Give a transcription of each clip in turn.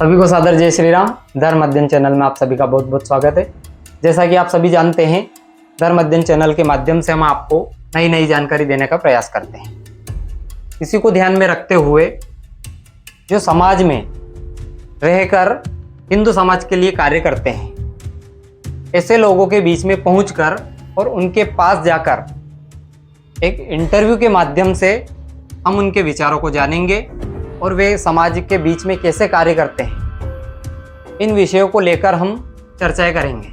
सभी को सादर जय श्री राम। धर्म अध्ययन चैनल में आप सभी का बहुत बहुत स्वागत है। जैसा कि आप सभी जानते हैं, धर्म अध्ययन चैनल के माध्यम से हम आपको नई नई जानकारी देने का प्रयास करते हैं। इसी को ध्यान में रखते हुए जो समाज में रहकर हिंदू समाज के लिए कार्य करते हैं, ऐसे लोगों के बीच में पहुंचकर और उनके पास जाकर एक इंटरव्यू के माध्यम से हम उनके विचारों को जानेंगे और वे समाज के बीच में कैसे कार्य करते हैं, इन विषयों को लेकर हम चर्चाएं करेंगे।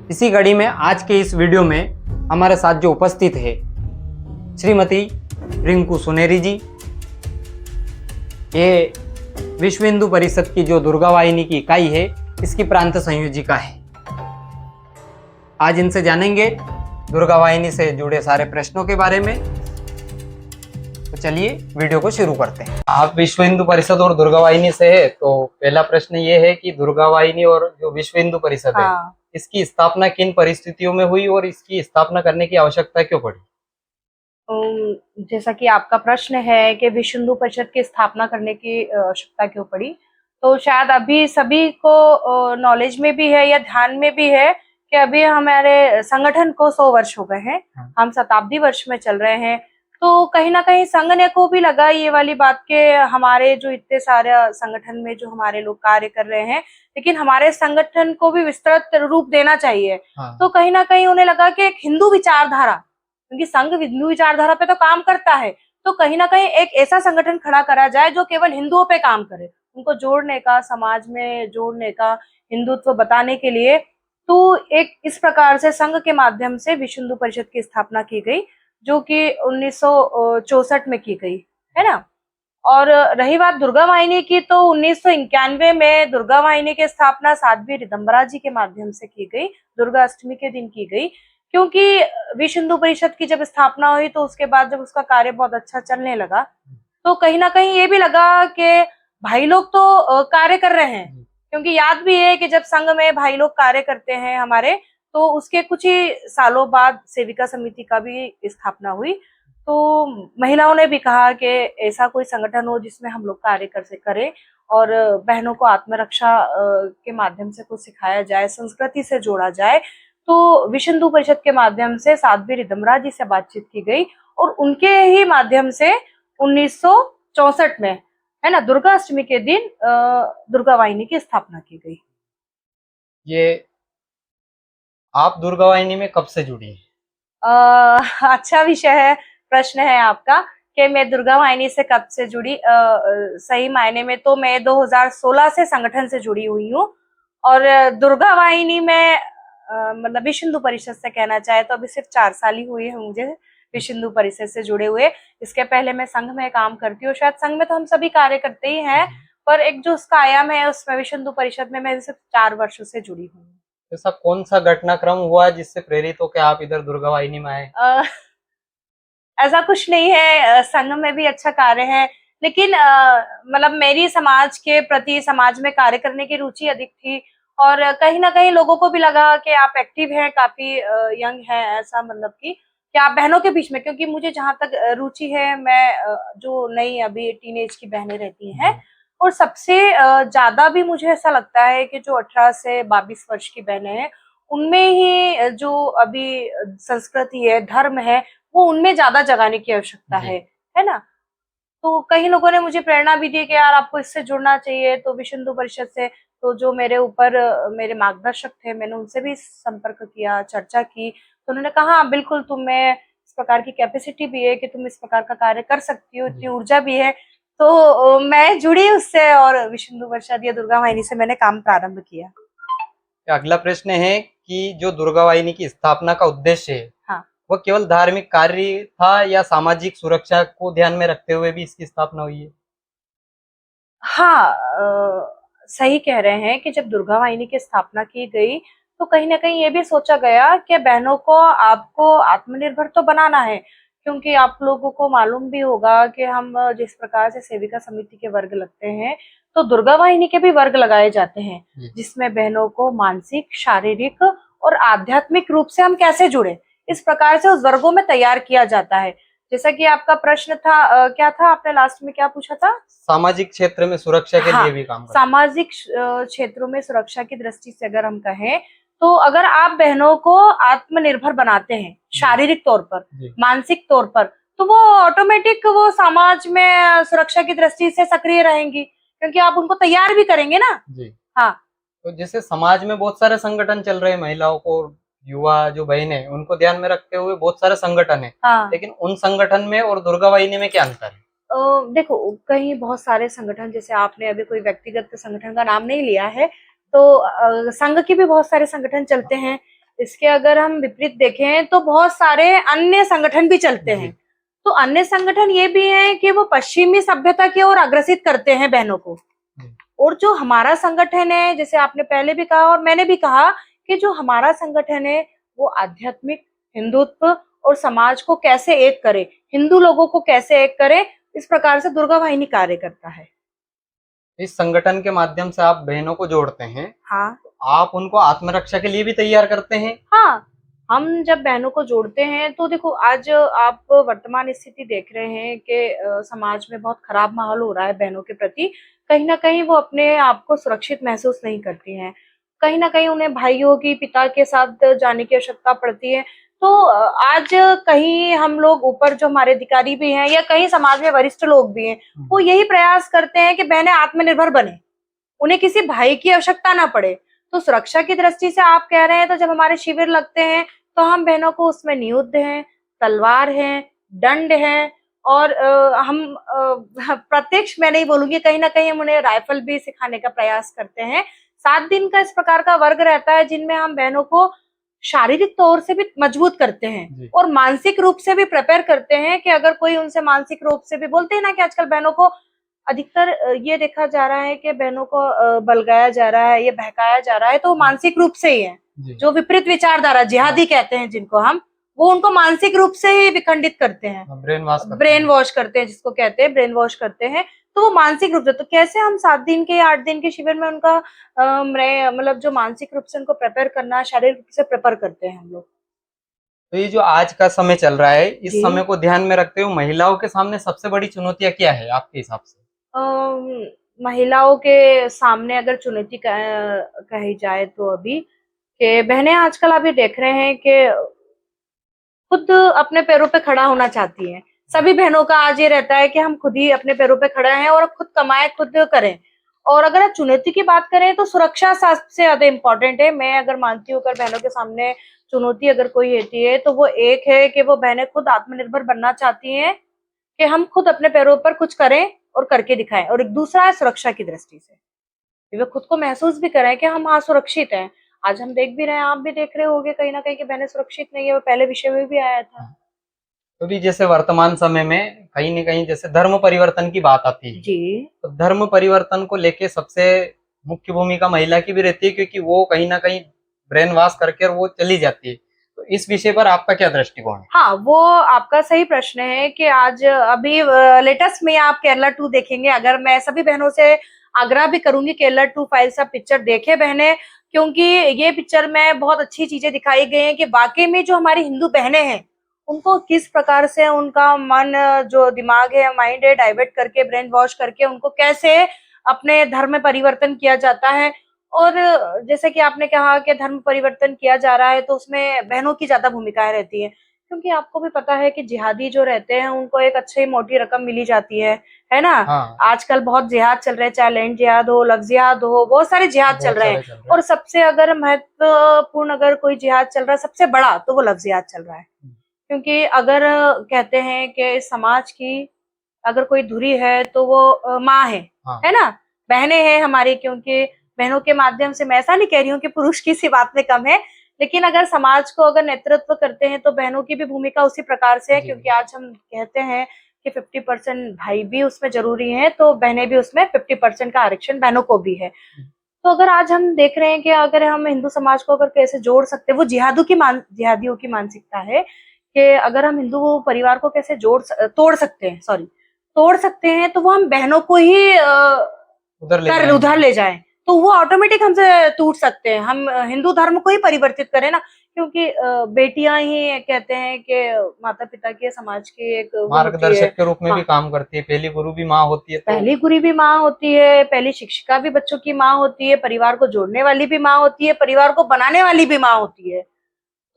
इसी कड़ी में आज के इस वीडियो में हमारे साथ जो उपस्थित है श्रीमती रिंकू सुनेरी जी, ये विश्व हिंदू परिषद की जो दुर्गा वाहिनी की इकाई है, इसकी प्रांत संयोजिका है। आज इनसे जानेंगे दुर्गा वाहिनी से जुड़े सारे प्रश्नों के बारे में। तो चलिए वीडियो को शुरू करते हैं। आप विश्व हिंदू परिषद और दुर्गा वाहिनी से है, तो पहला प्रश्न ये है कि दुर्गा वाहिनी और जो विश्व हिंदू परिषद है, इसकी स्थापना किन परिस्थितियों में हुई और इसकी स्थापना करने की आवश्यकता क्यों पड़ी? जैसा कि आपका प्रश्न है कि विश्व हिंदू परिषद की स्थापना करने की आवश्यकता क्यों पड़ी, तो शायद अभी सभी को नॉलेज में भी है या ध्यान में भी है कि अभी हमारे संगठन को 100 वर्ष हो गए हैं। हम शताब्दी वर्ष में चल रहे हैं। तो कहीं ना कहीं संघ ने को भी लगा ये वाली बात के हमारे जो इतने सारे संगठन में जो हमारे लोग कार्य कर रहे हैं, लेकिन हमारे संगठन को भी विस्तृत रूप देना चाहिए। तो कहीं ना कहीं उन्हें लगा कि एक हिंदू विचारधारा, क्योंकि संघ हिंदू विचारधारा पे तो काम करता है, तो कहीं ना कहीं एक ऐसा संगठन खड़ा करा जाए जो केवल हिंदुओं पे काम करे, उनको जोड़ने का, समाज में जोड़ने का, हिंदुत्व बताने के लिए। तो एक इस प्रकार से संघ के माध्यम से विश्व हिंदू परिषद की स्थापना की गई, जो कि 1964 में की गई है ना। और रही बात दुर्गा वाहिनी की, तो 1991 में दुर्गा वाहिनी की स्थापना साध्वी रिदम्बरा जी के माध्यम से की गई, दुर्गा अष्टमी के दिन की गई। क्योंकि विश्व हिंदू परिषद की जब स्थापना हुई तो उसके बाद जब उसका कार्य बहुत अच्छा चलने लगा, तो कहीं ना कहीं ये भी लगा कि भाई लोग तो कार्य कर रहे हैं। क्योंकि याद भी है कि जब संघ में भाई लोग कार्य करते हैं हमारे, तो उसके कुछ ही सालों बाद सेविका समिति का भी स्थापना हुई। तो महिलाओं ने भी कहा कि ऐसा कोई संगठन हो जिसमें हम लोग कार्य करें और बहनों को आत्मरक्षा के माध्यम से कुछ सिखाया जाए, संस्कृति से जोड़ा जाए। तो विश्व हिंदू परिषद के माध्यम से साध्वी रिदम्बरा जी से बातचीत की गई और उनके ही माध्यम से 1964 में, है ना, दुर्गा अष्टमी के दिन दुर्गा वाहिनी की स्थापना की गई। ये आप दुर्गा वाहिनी में कब से जुड़ी हैं? अच्छा विषय है, प्रश्न है आपका कि मैं दुर्गा वाहिनी से कब से जुड़ी। सही मायने में तो मैं 2016 से संगठन से जुड़ी हुई हूँ। और दुर्गा वाहिनी में मतलब विश्व हिंदू परिषद से कहना चाहे तो अभी सिर्फ 4 साल ही हुए हैं मुझे विश्व हिंदू परिषद से जुड़े हुए। इसके पहले मैं संघ में काम करती हूँ। शायद संघ में तो हम सभी कार्य करते ही हैं, पर एक जो उसका आयाम है उसमें विश्व हिंदू परिषद में मैं सिर्फ 4 वर्षों से जुड़ी हूँ। ऐसा कौन सा घटनाक्रम हुआ जिससे प्रेरित हो के आप इधर दुर्गा वाहिनी में आए? ऐसा कुछ नहीं है, संघ में भी अच्छा कार्य है, लेकिन मतलब मेरी समाज के प्रति, समाज में कार्य करने की रुचि अधिक थी। और कहीं ना कहीं लोगों को भी लगा कि आप एक्टिव हैं, काफी यंग हैं, ऐसा मतलब कि आप बहनों के बीच में, क्योंकि मुझे जहां तक रुचि है, मैं जो नई अभी टीनेज की बहनें रहती हैं, और सबसे ज्यादा भी मुझे ऐसा लगता है कि जो 18 से 22 वर्ष की बहनें हैं, उनमें ही जो अभी संस्कृति है, धर्म है, वो उनमें ज्यादा जगाने की आवश्यकता है ना। तो कई लोगों ने मुझे प्रेरणा भी दी कि यार आपको इससे जुड़ना चाहिए। तो विश्व हिंदू परिषद से तो जो मेरे ऊपर मेरे मार्गदर्शक थे, मैंने उनसे भी संपर्क किया, चर्चा की, तो उन्होंने कहा हाँ बिल्कुल, तुम्हें इस प्रकार की कैपेसिटी भी है कि तुम इस प्रकार का कार्य कर सकती हो, इतनी ऊर्जा भी है। तो मैं जुड़ी उससे और विश्व हिंदू परिषद या दुर्गा वाहिनी से मैंने काम प्रारंभ किया। अगला प्रश्न है कि जो दुर्गा वाहिनी की स्थापना का उद्देश्य है, हाँ, वो केवल धार्मिक कार्य था या सामाजिक सुरक्षा को ध्यान में रखते हुए भी इसकी स्थापना हुई है? हाँ, सही कह रहे हैं कि जब दुर्गा वाहिनी की स्थापना की गई तो कहीं ना कहीं ये भी सोचा गया कि बहनों को, आपको आत्मनिर्भर तो बनाना है। क्योंकि आप लोगों को मालूम भी होगा कि हम जिस प्रकार से सेविका समिति के वर्ग लगते हैं, तो दुर्गा वाहिनी के भी वर्ग लगाए जाते हैं, जिसमें बहनों को मानसिक, शारीरिक और आध्यात्मिक रूप से हम कैसे जुड़े, इस प्रकार से उस वर्गों में तैयार किया जाता है। जैसा कि आपका प्रश्न था, क्या था, आपने लास्ट में क्या पूछा था? सामाजिक क्षेत्र में सुरक्षा के हाँ, लिए भी काम करते सामाजिक क्षेत्रों में सुरक्षा की दृष्टि से अगर हम कहें, तो अगर आप बहनों को आत्मनिर्भर बनाते हैं शारीरिक तौर पर, जी। मानसिक तौर पर, तो वो ऑटोमेटिक वो समाज में सुरक्षा की दृष्टि से सक्रिय रहेंगी, क्योंकि आप उनको तैयार भी करेंगे ना। जी। हाँ, तो जैसे समाज में बहुत सारे संगठन चल रहे हैं, महिलाओं को, युवा जो बहन है उनको ध्यान में रखते हुए बहुत सारे संगठन है, हाँ। लेकिन उन संगठन में और दुर्गा वाहिनी में क्या अंतर है? देखो, कहीं बहुत सारे संगठन, जैसे आपने अभी कोई व्यक्तिगत संगठन का नाम नहीं लिया है, तो संघ के भी बहुत सारे संगठन चलते हैं। इसके अगर हम विपरीत देखें तो बहुत सारे अन्य संगठन भी चलते जी। हैं। तो अन्य संगठन ये भी हैं कि वो पश्चिमी सभ्यता की ओर अग्रसित करते हैं बहनों को। जी। और जो हमारा संगठन है, जैसे आपने पहले भी कहा और मैंने भी कहा, कि जो हमारा संगठन है वो आध्यात्मिक, हिंदुत्व और समाज को कैसे एक करे, हिंदू लोगों को कैसे एक करे, इस प्रकार से दुर्गा वाहिनी कार्य करता है। इस संगठन के माध्यम से आप बहनों को जोड़ते हैं, हाँ, आप उनको आत्मरक्षा के लिए भी तैयार करते हैं? हाँ, हम जब बहनों को जोड़ते हैं तो देखो, आज आप वर्तमान स्थिति देख रहे हैं कि समाज में बहुत खराब माहौल हो रहा है बहनों के प्रति। कहीं न कहीं वो अपने आप को सुरक्षित महसूस नहीं करती हैं। कहीं न कहीं उन्हें भाइयों की, पिता के साथ जाने की आवश्यकता पड़ती है। तो आज कहीं हम लोग ऊपर जो हमारे अधिकारी भी हैं, या कहीं समाज में वरिष्ठ लोग भी हैं, वो यही प्रयास करते हैं कि बहनें आत्मनिर्भर बनें। उन्हें किसी भाई की आवश्यकता ना पड़े। तो सुरक्षा की दृष्टि से आप कह रहे हैं, तो जब हमारे शिविर लगते हैं तो हम बहनों को उसमें नियुद्ध हैं, तलवार है, दंड है, और हम प्रत्यक्ष मैं नहीं बोलूंगी, कहीं ना कहीं हम उन्हें राइफल भी सिखाने का प्रयास करते हैं। 7 दिन का इस प्रकार का वर्ग रहता है, जिनमें हम बहनों को शारीरिक तौर से भी मजबूत करते हैं जी। और मानसिक रूप से भी प्रिपेयर करते हैं, कि अगर कोई उनसे मानसिक रूप से भी, बोलते हैं ना कि आजकल बहनों को अधिकतर ये देखा जा रहा है कि बहनों को बलगाया जा रहा है या बहकाया जा रहा है, तो वो मानसिक रूप से ही है। जी। जो विपरीत विचारधारा, जिहादी कहते हैं जिनको हम, वो उनको मानसिक रूप से ही विखंडित करते हैं, ब्रेन वॉश करते ब्रेन हैं। वॉश करते हैं, जिसको कहते हैं ब्रेन वॉश करते हैं। तो वो मानसिक रूप से, तो कैसे हम 7 दिन के या 8 दिन के शिविर में उनका मतलब जो मानसिक रूप से उनको प्रिपेयर करना, शारीरिक रूप से प्रिपेयर करते हैं हम लोग। तो ये जो आज का समय चल रहा है, इस जी। समय को ध्यान में रखते हुए महिलाओं के सामने सबसे बड़ी चुनौतियां क्या है आपके हिसाब से? अम, महिलाओं के सामने अगर चुनौती कही जाए, तो अभी के बहनें आजकल अभी देख रहे हैं कि खुद अपने पैरों पे खड़ा होना चाहती हैं। सभी बहनों का आज ये रहता है कि हम खुद ही अपने पैरों पे खड़े हैं और खुद कमाएं, खुद करें। और अगर आप चुनौती की बात करें, तो सुरक्षा सबसे ज्यादा इम्पोर्टेंट है। मैं अगर मानती हूँ, अगर बहनों के सामने चुनौती अगर कोई होती है, तो वो एक है कि वो बहनें खुद आत्मनिर्भर बनना चाहती हैं, कि हम खुद अपने पैरों पर कुछ करें और करके दिखाएं। और एक दूसरा है सुरक्षा की दृष्टि से, कि वे खुद को महसूस भी करें कि हम हाँ सुरक्षित हैं। आज हम देख भी रहे हैं, आप भी देख रहे होंगे कहीं ना कहीं कि बहनें सुरक्षित नहीं है। वो पहले विषय में भी आया था। तो भी जैसे वर्तमान समय में कहीं न कहीं जैसे धर्म परिवर्तन की बात आती है, जी। तो धर्म परिवर्तन को लेके सबसे मुख्य भूमिका महिला की भी रहती है, क्योंकि वो कहीं न कहीं ब्रेन वॉश करके और वो चली जाती है। तो इस विषय पर आपका क्या दृष्टिकोण है? हाँ, वो आपका सही प्रश्न है कि आज अभी लेटेस्ट में आप केरला 2 देखेंगे। अगर मैं सभी बहनों से आग्रह भी करूंगी, केरला 2 फाइल्स आप पिक्चर देखें बहनें, क्योंकि ये पिक्चर में बहुत अच्छी चीजें दिखाई गई हैं कि वाकई में जो हमारी हिंदू बहनें हैं, उनको किस प्रकार से उनका मन, जो दिमाग है, माइंड है, डाइवर्ट करके, ब्रेन वॉश करके उनको कैसे अपने धर्म में परिवर्तन किया जाता है। और जैसे कि आपने कहा कि धर्म परिवर्तन किया जा रहा है, तो उसमें बहनों की ज्यादा भूमिकाएं रहती है, क्योंकि आपको भी पता है कि जिहादी जो रहते हैं उनको एक अच्छी मोटी रकम मिली जाती है ना। हाँ। आजकल बहुत जिहाद चल रहे हैं, चाहे लैंड जिहाद हो, लव जिहाद हो, बहुत सारे जिहाद चल बहुत रहे हैं। सारे चल रहे हैं। और सबसे अगर महत्वपूर्ण अगर कोई जिहाद चल रहा है सबसे बड़ा, तो वो लव जिहाद चल रहा है। क्योंकि अगर कहते हैं कि समाज की अगर कोई धुरी है, तो वो माँ हाँ। है ना, बहनें हैं हमारी। क्योंकि बहनों के माध्यम से, मैं ऐसा नहीं कह रही हूँ कि पुरुष की सी बात में कम है, लेकिन अगर समाज को अगर नेतृत्व करते हैं, तो बहनों की भी भूमिका उसी प्रकार से है। जी। क्योंकि आज हम कहते हैं कि 50% भाई भी उसमें जरूरी है, तो बहनें भी उसमें 50% का आरक्षण बहनों को भी है। तो अगर आज हम देख रहे हैं कि अगर हम हिंदू समाज को अगर कैसे जोड़ सकते हैं, वो जिहादियों की मानसिकता है कि अगर हम हिंदू परिवार को कैसे तोड़ सकते हैं, तोड़ सकते हैं, तो वो हम बहनों को ही उधर ले उधर ले जाएं। तो वो ऑटोमेटिक हमसे टूट सकते हैं। हम हिंदू धर्म को ही परिवर्तित करें ना, क्योंकि बेटियां ही कहते हैं कि माता पिता के, समाज की एक वो होती है। मार्गदर्शक के रूप में भी हाँ, काम करती है, पहली गुरु भी माँ होती है, तो पहली गुरु भी माँ होती है, पहली शिक्षिका भी बच्चों की माँ होती है, परिवार को जोड़ने वाली भी माँ होती है, परिवार को बनाने वाली भी माँ होती है,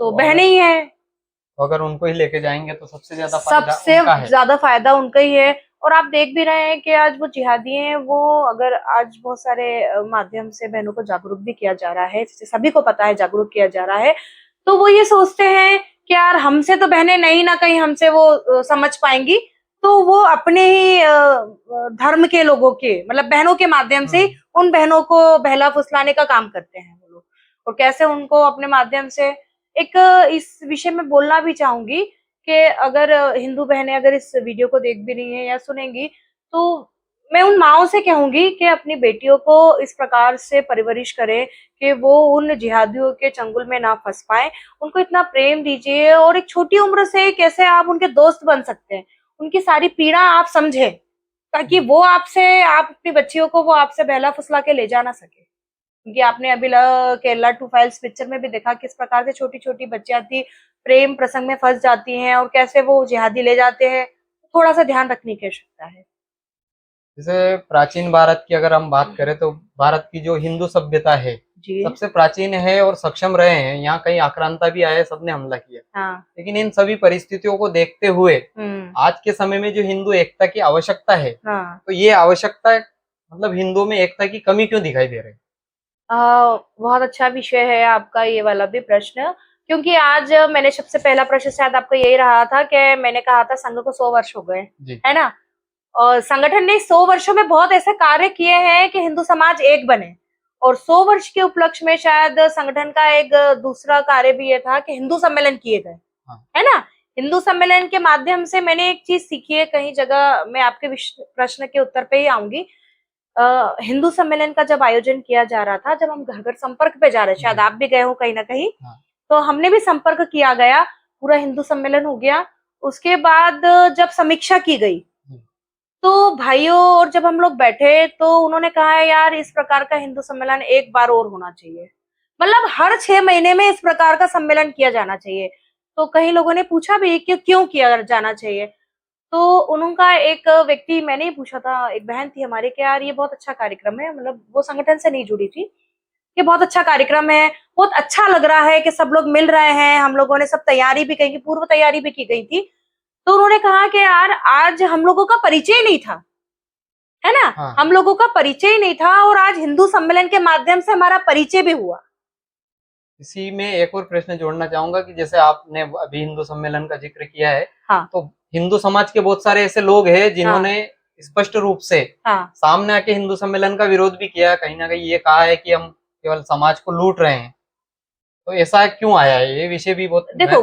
तो बहनें ही है। तो अगर उनको ही लेके जाएंगे तो सबसे ज्यादा फायदा सबसे उनका है। ज्यादा फायदा उनका ही है। और आप देख भी रहे हैं कि आज वो जिहादी हैं, वो अगर आज बहुत सारे माध्यम से बहनों को जागरूक भी किया जा रहा है, जैसे सभी को पता है जागरूक किया जा रहा है, तो वो ये सोचते हैं कि यार हमसे तो बहनें नहीं ना कहीं हमसे वो समझ पाएंगी, तो वो अपने ही धर्म के लोगों के, मतलब बहनों के माध्यम से उन बहनों को बहला फुसलाने का काम करते हैं वो लोग। और कैसे उनको अपने माध्यम से एक इस विषय में बोलना भी चाहूंगी कि अगर हिंदू बहनें अगर इस वीडियो को देख भी रही हैं या सुनेंगी, तो मैं उन माओं से कहूंगी कि अपनी बेटियों को इस प्रकार से परवरिश करें कि वो उन जिहादियों के चंगुल में ना फंस पाए। उनको इतना प्रेम दीजिए, और एक छोटी उम्र से कैसे आप उनके दोस्त बन सकते हैं, उनकी सारी पीड़ा आप समझें, ताकि वो आपसे, आप अपनी बच्चियों को वो आपसे बहला फुसला के ले जा ना सके। क्योंकि आपने अभी केरला टू फाइल्स पिक्चर में भी देखा किस प्रकार से छोटी छोटी बच्चियां थी, प्रेम प्रसंग में फंस जाती हैं और कैसे वो जिहादी ले जाते हैं। थोड़ा सा ध्यान रखने की आवश्यकता है। जैसे प्राचीन भारत की अगर हम बात करें तो भारत की जो हिंदू सभ्यता है जी सबसे प्राचीन है और सक्षम रहे हैं। यहाँ कई आक्रांता भी आए, सबने हमला किया, हाँ। लेकिन इन सभी परिस्थितियों को देखते हुए आज के समय में जो हिंदू एकता की आवश्यकता है, हाँ। तो ये आवश्यकता मतलब हिंदुओं में एकता की कमी क्यों दिखाई दे रही है? बहुत अच्छा विषय है आपका ये वाला भी प्रश्न, क्योंकि आज मैंने सबसे पहला प्रश्न शायद आपका यही रहा था कि मैंने कहा था संघ को 100 वर्ष हो गए, है ना। और संगठन ने 100 वर्षों में बहुत ऐसे कार्य किए हैं कि हिंदू समाज एक बने। और 100 वर्ष के उपलक्ष्य में शायद संगठन का एक दूसरा कार्य भी ये था कि हिंदू सम्मेलन किए गए, है ना। हिंदू सम्मेलन के माध्यम से मैंने एक चीज सीखी है, कहीं जगह मैं आपके प्रश्न के उत्तर पे ही आऊंगी। हिंदू सम्मेलन का जब आयोजन किया जा रहा था, जब हम घर घर संपर्क पे जा रहे, शायद आप भी गए हो कहीं ना कहीं, तो हमने भी संपर्क किया गया, पूरा हिंदू सम्मेलन हो गया। उसके बाद जब समीक्षा की गई, तो भाइयों, और जब हम लोग बैठे तो उन्होंने कहा है यार इस प्रकार का हिंदू सम्मेलन एक बार और होना चाहिए, मतलब हर 6 महीने में इस प्रकार का सम्मेलन किया जाना चाहिए। तो कई लोगों ने पूछा भी कि क्यों किया जाना चाहिए, तो उनका एक व्यक्ति, मैंने ही पूछा था, एक बहन थी हमारी, कि यार ये बहुत अच्छा कार्यक्रम है, मतलब वो संगठन से नहीं जुड़ी थी, ये बहुत अच्छा कार्यक्रम है, बहुत अच्छा लग रहा है कि सब लोग मिल रहे हैं, हम लोगों ने सब तैयारी भी की, पूर्व तैयारी भी की गई थी। तो उन्होंने कहा कि यार आज हम लोगों का परिचय नहीं था, है ना। हम लोगों का परिचय ही नहीं था, और आज हिंदू सम्मेलन के माध्यम से हमारा परिचय भी हुआ। इसी में एक और प्रश्न जोड़ना चाहूंगा कि जैसे आपने अभी हिंदू सम्मेलन का जिक्र किया है, तो हिंदू समाज के बहुत सारे ऐसे लोग हैं जिन्होंने स्पष्ट रूप से सामने आके हिंदू सम्मेलन का विरोध भी किया, कहीं ना कहीं ये कहा है कि हम केवल समाज को लूट रहे हैं। तो ऐसा क्यों आया है, ये विषय भी बहुत देखो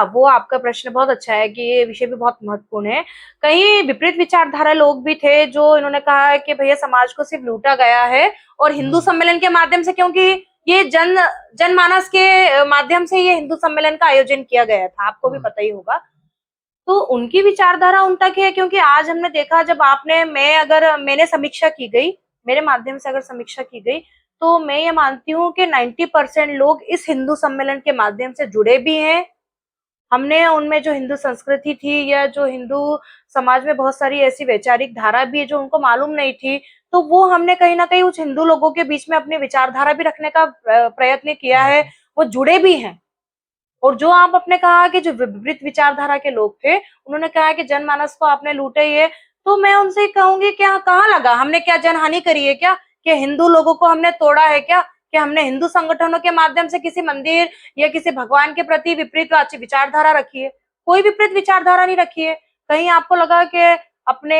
वो आपका प्रश्न बहुत अच्छा है कि ये विषय भी बहुत महत्वपूर्ण है। कई विपरीत विचारधारा लोग भी थे जो इन्होंने कहा है कि भैया समाज को सिर्फ लूटा गया है, और हिंदू सम्मेलन के माध्यम से, क्योंकि ये जनमानस के माध्यम से ये हिंदू सम्मेलन का आयोजन किया गया था, आपको भी पता ही होगा। तो उनकी विचारधारा उन तक है, क्योंकि आज हमने देखा, जब मैंने समीक्षा की गई, मेरे माध्यम से अगर समीक्षा की गई, तो मैं ये मानती हूँ कि 90% लोग इस हिंदू सम्मेलन के माध्यम से जुड़े भी हैं। हमने उनमें जो हिंदू संस्कृति थी, या जो हिंदू समाज में बहुत सारी ऐसी वैचारिक धारा भी है जो उनको मालूम नहीं थी, तो वो हमने कहीं ना कहीं उस हिंदू लोगों के बीच में अपनी विचारधारा भी रखने का प्रयत्न किया है, वो जुड़े भी हैं। और जो आप अपने कहा कि जो विपरीत विचारधारा के लोग थे, उन्होंने कहा कि जनमानस को आपने लूटा ही है, तो मैं उनसे कहूंगी क्या कहाँ लगा, हमने क्या जनहानि करी है क्या, कि हिंदू लोगों को हमने तोड़ा है क्या, कि हमने हिंदू संगठनों के माध्यम से किसी मंदिर या किसी भगवान के प्रति विपरीत विचारधारा रखी है? कोई विपरीत विचारधारा नहीं रखी है। कहीं आपको लगा कि अपने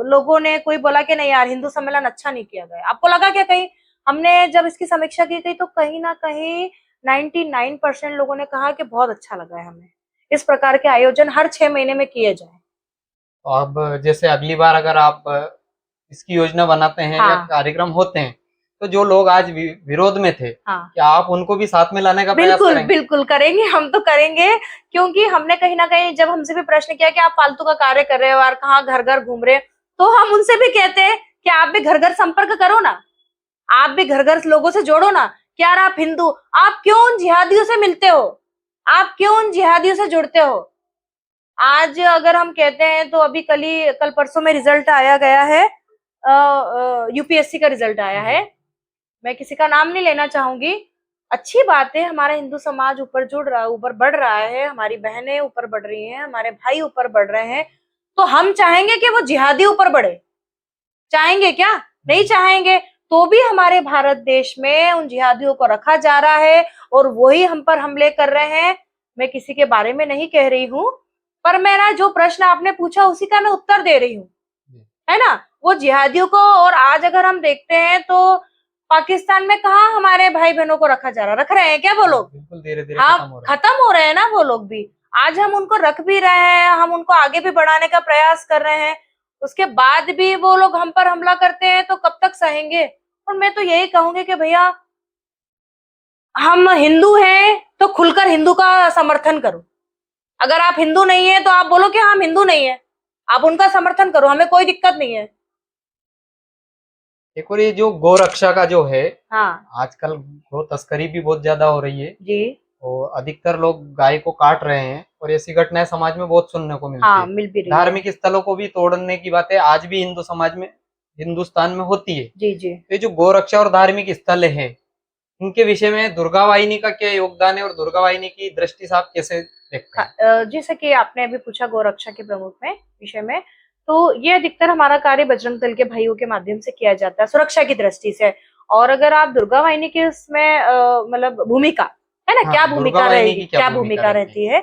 लोगों ने कोई बोला कि नहीं यार हिंदू सम्मेलन अच्छा नहीं किया गया? आपको लगा क्या कहीं? हमने जब इसकी समीक्षा की गई तो कहीं ना कहीं 99% लोगों ने कहा कि बहुत अच्छा लगा है हमें, इस प्रकार के आयोजन हर 6 महीने में किए जाए। तो अब जैसे अगली बार अगर आप इसकी योजना बनाते हैं या कार्यक्रम होते हैं, तो जो लोग आज विरोध में थे, क्या आप उनको भी साथ में लाने का प्रयास करेंगे? बिल्कुल करेंगे, हम तो करेंगे, क्योंकि हमने कहीं ना कहीं जब हमसे भी प्रश्न किया कि आप फालतू का कार्य कर रहे हो और कहाँ घर घर घूम रहे, तो हम उनसे भी कहते हैं कि आप भी घर घर संपर्क करो ना, आप भी घर घर लोगों से जोड़ो ना कि यार आप हिंदू, आप क्यों उन जिहादियों से मिलते हो, आप क्यों उन जिहादियों से जुड़ते हो। आज अगर हम कहते हैं तो अभी कल परसों में रिजल्ट आया गया है, यूपीएससी का रिजल्ट आया है, मैं किसी का नाम नहीं लेना चाहूंगी। अच्छी बात है, हमारा हिंदू समाज ऊपर जुड़ रहा, ऊपर बढ़ रहा है, हमारी बहनें ऊपर बढ़ रही हैं, हमारे भाई ऊपर बढ़ रहे हैं, तो हम चाहेंगे कि वो जिहादी ऊपर बढ़े, चाहेंगे क्या? नहीं चाहेंगे। तो भी हमारे भारत देश में उन जिहादियों को रखा जा रहा है और वही हम पर हमले कर रहे हैं। मैं किसी के बारे में नहीं कह रही हूँ, पर मेरा जो प्रश्न आपने पूछा उसी का मैं उत्तर दे रही हूँ, है ना। वो जिहादियों को, और आज अगर हम देखते हैं तो पाकिस्तान में कहाँ हमारे भाई बहनों को रखा जा रहा, रख रहे हैं क्या वो लोग? बिल्कुल धीरे धीरे हाँ, खत्म हो रहे हैं ना वो लोग भी। आज हम उनको रख भी रहे हैं, हम उनको आगे भी बढ़ाने का प्रयास कर रहे हैं, उसके बाद भी वो लोग हम पर हमला करते हैं तो कब तक सहेंगे। और मैं तो यही कहूंगी कि भैया, हम हिंदू हैं तो खुलकर हिंदू का समर्थन करो। अगर आप हिंदू नहीं है तो आप बोलो कि हम हिंदू नहीं है, आप उनका समर्थन करो, हमें कोई दिक्कत नहीं है। एक और ये जो गौ रक्षा का जो है, हाँ आजकल गौ तस्करी भी बहुत ज्यादा हो रही है जी। और अधिकतर लोग गाय को काट रहे हैं और ऐसी घटनाएं समाज में बहुत सुनने को मिलती हाँ, है। मिल भी रही है। धार्मिक स्थलों को भी तोड़ने की बातें आज भी हिंदू समाज में, हिंदुस्तान में होती है। जी जी। ये जो गौ रक्षा और धार्मिक स्थल है, इनके विषय में दुर्गा वाहिनी का क्या योगदान है और दुर्गा वाहिनी की दृष्टि से आप कैसे देखते हैं? जैसे कि आपने अभी पूछा गोरक्षा के प्रमुख में विषय में, तो ये अधिकतर हमारा कार्य बजरंग दल के भाइयों के माध्यम से किया जाता है सुरक्षा की दृष्टि से। और अगर आप दुर्गा वाहिनी की उसमें मतलब भूमिका है ना, हाँ, क्या दुर्गा भूमिका वाहिनी रहेगी, की क्या भूमिका रहती है,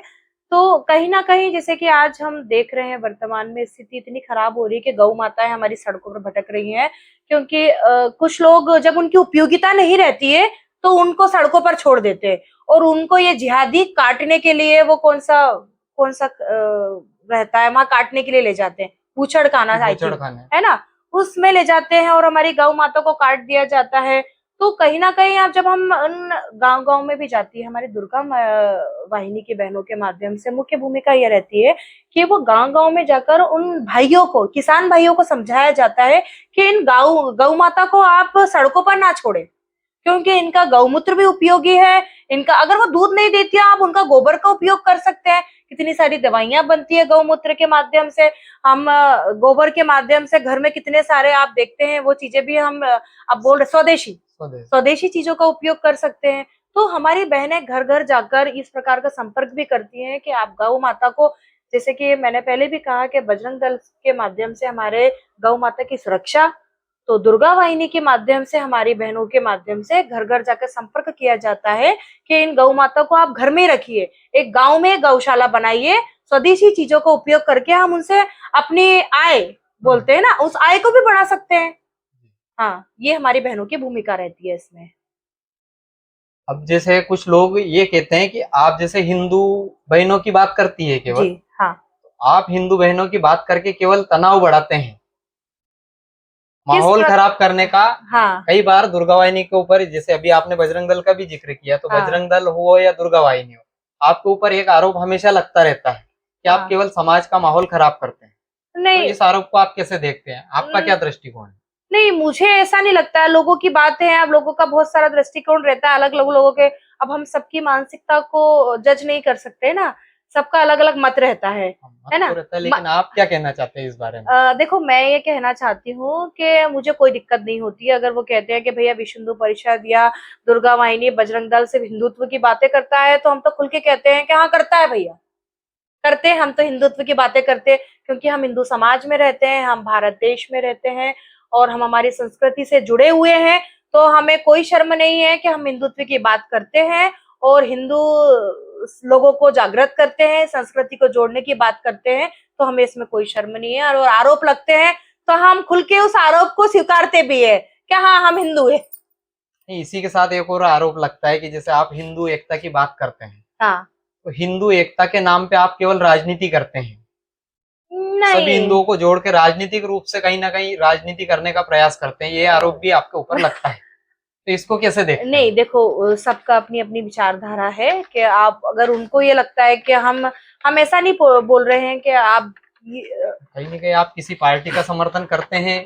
तो कहीं ना कहीं जैसे कि आज हम देख रहे हैं वर्तमान में स्थिति इतनी खराब हो रही है कि गौ माताएं हमारी सड़कों पर भटक रही हैं, क्योंकि कुछ लोग जब उनकी उपयोगिता नहीं रहती है तो उनको सड़कों पर छोड़ देते हैं, और उनको ये जिहादी काटने के लिए वो कौन सा रहता है, वहां काटने के लिए ले जाते हैं, बूचड़ खाना आई बूचड़ थिंक, खाना है ना, उसमें ले जाते हैं और हमारी गौ माता को काट दिया जाता है। तो कहीं ना कहीं आप जब हम उन गांव गांव में भी जाती है हमारी दुर्गा वाहिनी की बहनों के माध्यम से, मुख्य भूमिका ये रहती है कि वो गांव गांव में जाकर उन भाइयों को, किसान भाइयों को समझाया जाता है कि इन गौ माता को आप सड़कों पर ना छोड़े, क्योंकि इनका गौमूत्र भी उपयोगी है, इनका अगर वो दूध नहीं देती है आप उनका गोबर का उपयोग कर सकते हैं, कितनी सारी दवाइयां बनती है गौमूत्र के माध्यम से, हम गोबर के माध्यम से घर में कितने सारे आप देखते हैं वो चीजें भी हम अब बोल रहे स्वदेशी चीजों का उपयोग कर सकते हैं। तो हमारी बहनें घर घर जाकर इस प्रकार का संपर्क भी करती हैं कि आप गौ माता को, जैसे कि मैंने पहले भी कहा कि बजरंग दल के माध्यम से हमारे गौ माता की सुरक्षा, तो दुर्गा वाहिनी के माध्यम से हमारी बहनों के माध्यम से घर घर जाकर संपर्क किया जाता है कि इन गौ माता को आप घर में रखिए, एक गांव में गौशाला बनाइए, स्वदेशी चीजों का उपयोग करके हम उनसे अपनी आय, बोलते हैं ना, उस आय को भी बढ़ा सकते हैं। हाँ, ये हमारी बहनों की भूमिका रहती है इसमें। अब जैसे कुछ लोग ये कहते हैं कि आप जैसे हिंदू बहनों की बात करती है केवल, जी हाँ। आप हिंदू बहनों की बात करके केवल तनाव बढ़ाते हैं, माहौल खराब करने का। हाँ कई बार दुर्गा वाहिनी के ऊपर, जैसे अभी आपने बजरंग दल का भी जिक्र किया, तो हाँ। बजरंग दल हो या दुर्गा वाहिनी हो, आपके ऊपर एक आरोप हमेशा लगता रहता है कि आप हाँ। केवल समाज का माहौल खराब करते हैं। तो नहीं इस आरोप को आप कैसे देखते हैं, आपका क्या दृष्टिकोण है? नहीं, मुझे ऐसा नहीं लगता है, लोगों की बात है, अब लोगों का बहुत सारा दृष्टिकोण रहता है अलग अलग लोगों के, अब हम सबकी मानसिकता को जज नहीं कर सकते ना, सबका अलग अलग मत रहता है मत ना। तो रहता है, लेकिन आप क्या कहना चाहते हैं इस बारे में? देखो, मैं ये कहना चाहती हूँ कि मुझे कोई दिक्कत नहीं होती है अगर वो कहते हैं कि भैया विश्व हिंदू परिषद या दुर्गा वाहिनी बजरंग दल सिर्फ हिंदुत्व की बातें करता है, तो हम तो खुल के कहते हैं कि हाँ करता है भैया, करते हैं, हम तो हिंदुत्व की बातें करते हैं, क्योंकि हम हिंदू समाज में रहते हैं, हम भारत देश में रहते हैं और हम हमारी संस्कृति से जुड़े हुए हैं, तो हमें कोई शर्म नहीं है कि हम हिंदुत्व की बात करते हैं और हिंदू लोगों को जागृत करते हैं, संस्कृति को जोड़ने की बात करते हैं, तो हमें इसमें कोई शर्म नहीं है। और आरोप लगते हैं तो हम खुल के उस आरोप को स्वीकारते भी है कि हाँ हम हिंदू है। इसी के साथ एक और आरोप लगता है कि जैसे आप हिंदू एकता की बात करते हैं, हाँ। तो हिंदू एकता के नाम पे आप केवल राजनीति करते हैं, सभी नहीं हिंदुओं को जोड़ के राजनीतिक रूप से कहीं ना कहीं राजनीति करने का प्रयास करते हैं, ये आरोप भी आपके ऊपर लगता है, तो इसको कैसे देखते नहीं, हैं? देखो सबका अपनी अपनी विचारधारा है कि आप, अगर उनको ये लगता है कि हम ऐसा नहीं बोल रहे हैं कि आप कहीं ना कहीं आप किसी पार्टी का समर्थन करते हैं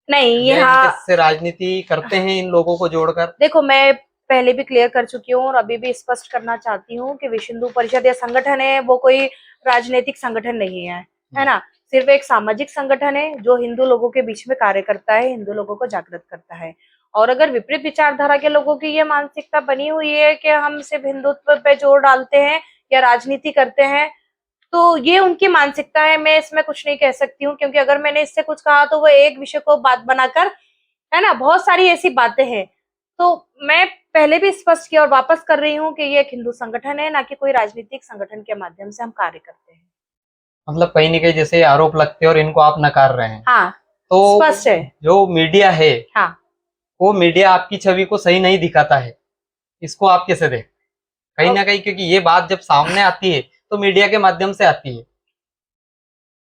नहीं, या यहाँ इनसे राजनीति करते हैं इन लोगों को जोड़कर? देखो, मैं पहले भी क्लियर कर चुकी हूँ और अभी भी स्पष्ट करना चाहती हूँ कि विश्व हिंदू परिषद या संगठन है वो कोई राजनीतिक संगठन नहीं है ना। सिर्फ एक सामाजिक संगठन है जो हिंदू लोगों के बीच में कार्य करता है, हिंदू लोगों को जागृत करता है। और अगर विपरीत विचारधारा के लोगों की ये मानसिकता बनी हुई है कि हम सिर्फ हिंदुत्व पे जोर डालते हैं या राजनीति करते हैं, तो ये उनकी मानसिकता है। मैं इसमें कुछ नहीं कह सकती हूँ, क्योंकि अगर मैंने इससे कुछ कहा तो वो एक विषय को बात बनाकर, है ना, बहुत सारी ऐसी बातें हैं। तो मैं पहले भी स्पष्ट किया और वापस कर रही हूँ कि ये एक हिंदू संगठन है, ना कि कोई राजनीतिक संगठन के माध्यम से हम कार्य करते हैं। मतलब कहीं न कहीं जैसे आरोप लगते हैं और इनको आप नकार रहे हैं। हाँ, तो स्पष्ट है। जो मीडिया है, हाँ, वो मीडिया आपकी छवि को सही नहीं दिखाता है। इसको आप कैसे देखें? कहीं न कहीं क्योंकि ये बात जब सामने आती है, तो मीडिया के माध्यम से आती है।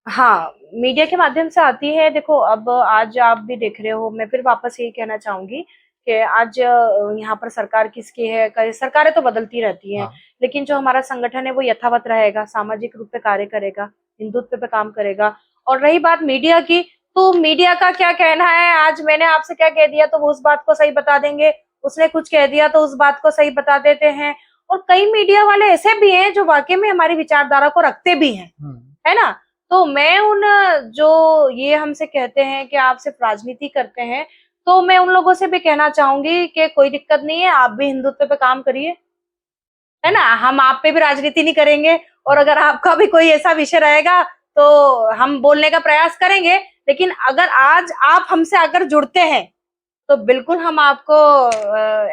हाँ, मीडिया के माध्यम से आती है। देखो, अब आज आप भी देख रहे हो, मैं फिर वापस यही कहना चाहूंगी कि आज यहाँ पर सरकार किसकी है, सरकारें तो बदलती रहती हैं, हाँ। लेकिन जो हमारा संगठन है वो यथावत रहेगा, सामाजिक रूप से कार्य करेगा, हिंदुत्व पे काम करेगा। और रही बात मीडिया की, तो मीडिया का क्या कहना है, आज मैंने आपसे क्या कह दिया तो वो उस बात को सही बता देंगे, उसने कुछ कह दिया तो उस बात को सही बता देते हैं। और कई मीडिया वाले ऐसे भी हैं जो वाकई में हमारी विचारधारा को रखते भी हैं, है ना। तो मैं उन जो ये हमसे कहते हैं कि आप सिर्फ राजनीति करते हैं, तो मैं उन लोगों से भी कहना चाहूंगी कि कोई दिक्कत नहीं है, आप भी हिंदुत्व पे काम करिए, है ना। हम आप पे भी राजनीति नहीं करेंगे, और अगर आपका भी कोई ऐसा विषय रहेगा तो हम बोलने का प्रयास करेंगे। लेकिन अगर आज आप हमसे अगर जुड़ते हैं तो बिल्कुल हम आपको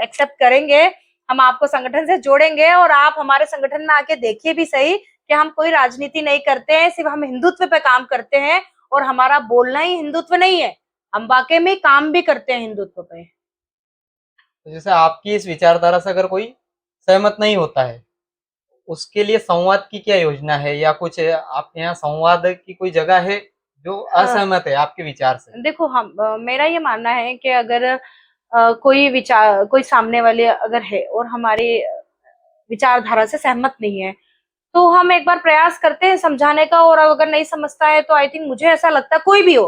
एक्सेप्ट करेंगे, हम आपको संगठन से जोड़ेंगे, और आप हमारे संगठन में आके देखिए भी सही कि हम कोई राजनीति नहीं करते हैं, सिर्फ हम हिंदुत्व पे काम करते हैं। और हमारा बोलना ही हिंदुत्व नहीं है, हम वाकई में काम भी करते हैं हिंदुत्व पे। तो जैसे आपकी इस विचारधारा से अगर कोई सहमत नहीं होता है, उसके लिए संवाद की क्या योजना है, या कुछ आपके यहाँ संवाद की कोई जगह है जो असहमत है आपके विचार से? देखो, मेरा ये मानना है कि अगर कोई विचार, कोई सामने वाले अगर है और हमारी विचारधारा से सहमत नहीं है, तो हम एक बार प्रयास करते हैं समझाने का। और अगर नहीं समझता है तो आई थिंक, मुझे ऐसा लगता है, कोई भी हो,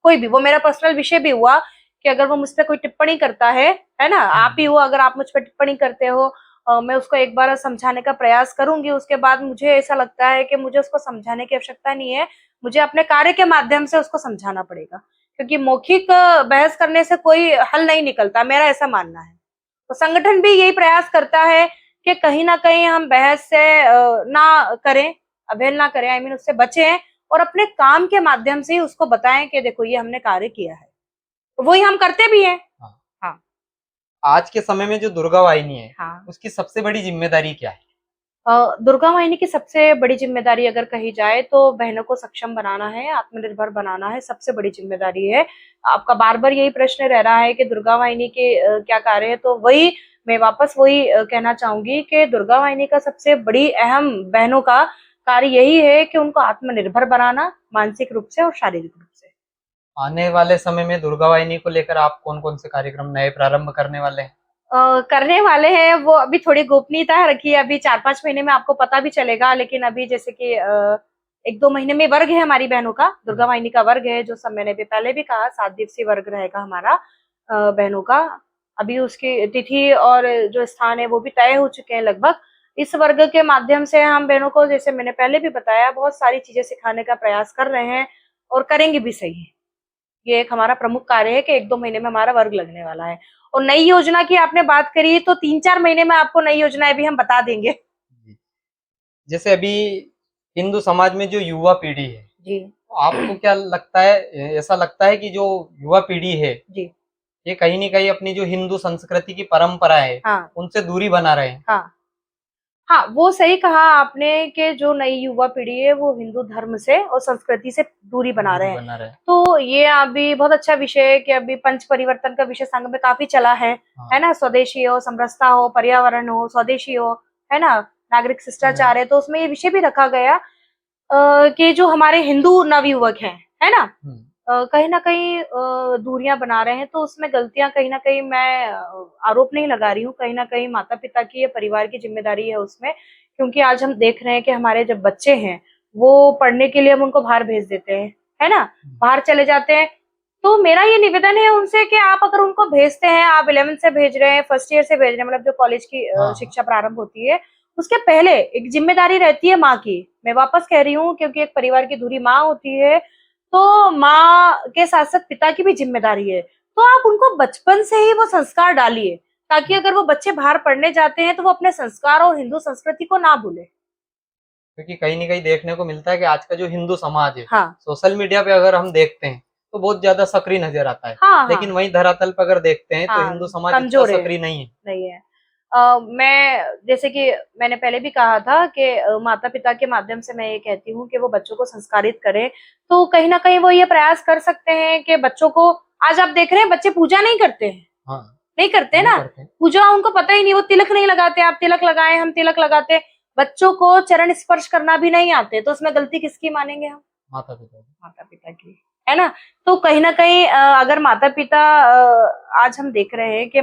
कोई भी, वो मेरा पर्सनल विषय भी हुआ कि अगर वो मुझ पे कोई टिप्पणी करता है ना, आप ही हो, अगर आप मुझ पे टिप्पणी करते हो, मैं उसको एक बार समझाने का प्रयास करूंगी। उसके बाद मुझे ऐसा लगता है कि मुझे उसको समझाने की आवश्यकता नहीं है, मुझे अपने कार्य के माध्यम से उसको समझाना पड़ेगा, क्योंकि मौखिक बहस करने से कोई हल नहीं निकलता, मेरा ऐसा मानना है। तो संगठन भी यही प्रयास करता है कि कहीं ना कहीं हम बहस से ना करें, अवहेलना ना करें, आई मीन उससे बचें, और अपने काम के माध्यम से ही उसको बताएं कि देखो ये हमने कार्य किया है, तो वही हम करते भी हैं। हाँ। हाँ, आज के समय में जो दुर्गा वाहिनी है, हाँ। उसकी सबसे बड़ी जिम्मेदारी क्या है? दुर्गा वाहिनी की सबसे बड़ी जिम्मेदारी अगर कही जाए तो बहनों को सक्षम बनाना है, आत्मनिर्भर बनाना है, सबसे बड़ी जिम्मेदारी है। आपका बार बार यही प्रश्न रह रहा है कि दुर्गा वाहिनी के क्या कार्य है, तो वही मैं वापस वही कहना चाहूंगी कि दुर्गा वाहिनी का सबसे बड़ी अहम बहनों का कार्य यही है कि उनको आत्मनिर्भर बनाना, मानसिक रूप से और शारीरिक रूप से। आने वाले समय में दुर्गा वाहिनी को लेकर आप कौन-कौन से कार्यक्रम नए प्रारंभ करने वाले हैं? करने वाले हैं, वो अभी थोड़ी गोपनीयता रखी है, अभी 4-5 महीने में आपको पता भी चलेगा। लेकिन अभी जैसे कि 1-2 महीने में वर्ग है हमारी बहनों का, दुर्गा वाहिनी का वर्ग है, जो सब मैंने भी पहले भी कहा, 7 दिवसीय वर्ग रहेगा हमारा बहनों का। अभी उसकी तिथि और जो स्थान है वो भी तय हो चुके हैं लगभग। इस वर्ग के माध्यम से हम बहनों को, जैसे मैंने पहले भी बताया, बहुत सारी चीजें सिखाने का प्रयास कर रहे हैं और करेंगे भी सही। ये एक हमारा प्रमुख कार्य है कि 1-2 महीने में हमारा वर्ग लगने वाला है। और नई योजना की आपने बात करी, तो 3-4 महीने में आपको नई योजनाएं भी हम बता देंगे। जी। जैसे अभी हिंदू समाज में जो युवा पीढ़ी है, जी, तो आपको क्या लगता है, ऐसा लगता है कि जो युवा पीढ़ी है, जी। ये कहीं न कहीं अपनी जो हिंदू संस्कृति की परंपरा है, हाँ, उनसे दूरी बना रहे हैं? हाँ। हाँ, वो सही कहा आपने कि जो नई युवा पीढ़ी है वो हिंदू धर्म से और संस्कृति से दूरी बना रहे दूरी हैं। बना रहे हैं। तो ये अभी बहुत अच्छा विषय है कि अभी पंच परिवर्तन का विषय संघ में काफी चला है हाँ। ना। स्वदेशी हो, समरसता हो, पर्यावरण हो, स्वदेशी हो, है ना, नागरिक शिष्टाचार है, तो उसमें ये विषय भी रखा गया कि जो हमारे हिंदू नवयुवक हैं, है ना, हुँ। कहीं न कहीं दूरियां बना रहे हैं। तो उसमें गलतियां कहीं न कहीं, मैं आरोप नहीं लगा रही हूँ, कहीं न कहीं माता-पिता की या परिवार की जिम्मेदारी है उसमें। क्योंकि आज हम देख रहे हैं कि हमारे जब बच्चे हैं, वो पढ़ने के लिए हम उनको बाहर भेज देते हैं, है ना? बाहर चले जाते हैं, तो मेरा ये निवेदन है उनसे कि आप अगर उनको भेजते हैं, आप 11th से भेज रहे हैं, फर्स्ट ईयर से भेज रहे हैं, मतलब जो कॉलेज की हाँ शिक्षा प्रारंभ होती है, उसके पहले एक जिम्मेदारी रहती है माँ की। मैं वापस कह रही हूँ, क्योंकि एक परिवार की धुरी माँ होती है, तो माँ के साथ साथ पिता की भी जिम्मेदारी है। तो आप उनको बचपन से ही वो संस्कार डालिए, ताकि अगर वो बच्चे बाहर पढ़ने जाते हैं तो वो अपने संस्कार और हिंदू संस्कृति को ना भूले। क्योंकि कहीं न कहीं देखने को मिलता है कि आज का जो हिंदू समाज है, हाँ सोशल मीडिया पे अगर हम देखते हैं, तो बहुत ज़्यादा सक्रिय नज़र आता है। हाँ लेकिन हाँ वहीं धरातल पे अगर देखते हैं, तो हाँ, हिंदू समाज इतना कमजोर है, सक्रिय नहीं है। नहीं है। मैं जैसे कि मैंने पहले भी कहा था कि माता-पिता के माध्यम से मैं ये कहती हूँ कि वो बच्चों को संस्कारित करें, तो कहीं न कहीं वो ये प्रयास कर सकते हैं कि बच्चों को, आज आप देख रहे हैं बच्चे पूजा नहीं करते हैं, हाँ, नहीं करते नहीं ना, करते हैं। पूजा उनको पता ही नहीं, वो तिलक नहीं लगाते, आप तिलक लगाएँ, हम तिलक लगाते हैं, बच्चों को चरण स्पर्श करना भी नहीं आते, तो उसमें गलती किसकी मानेंगे हम? माता-पिता की। माता-पिता की, है ना? तो कहीं न कहीं अगर माता-पिता आज हम देख रहे हैं कि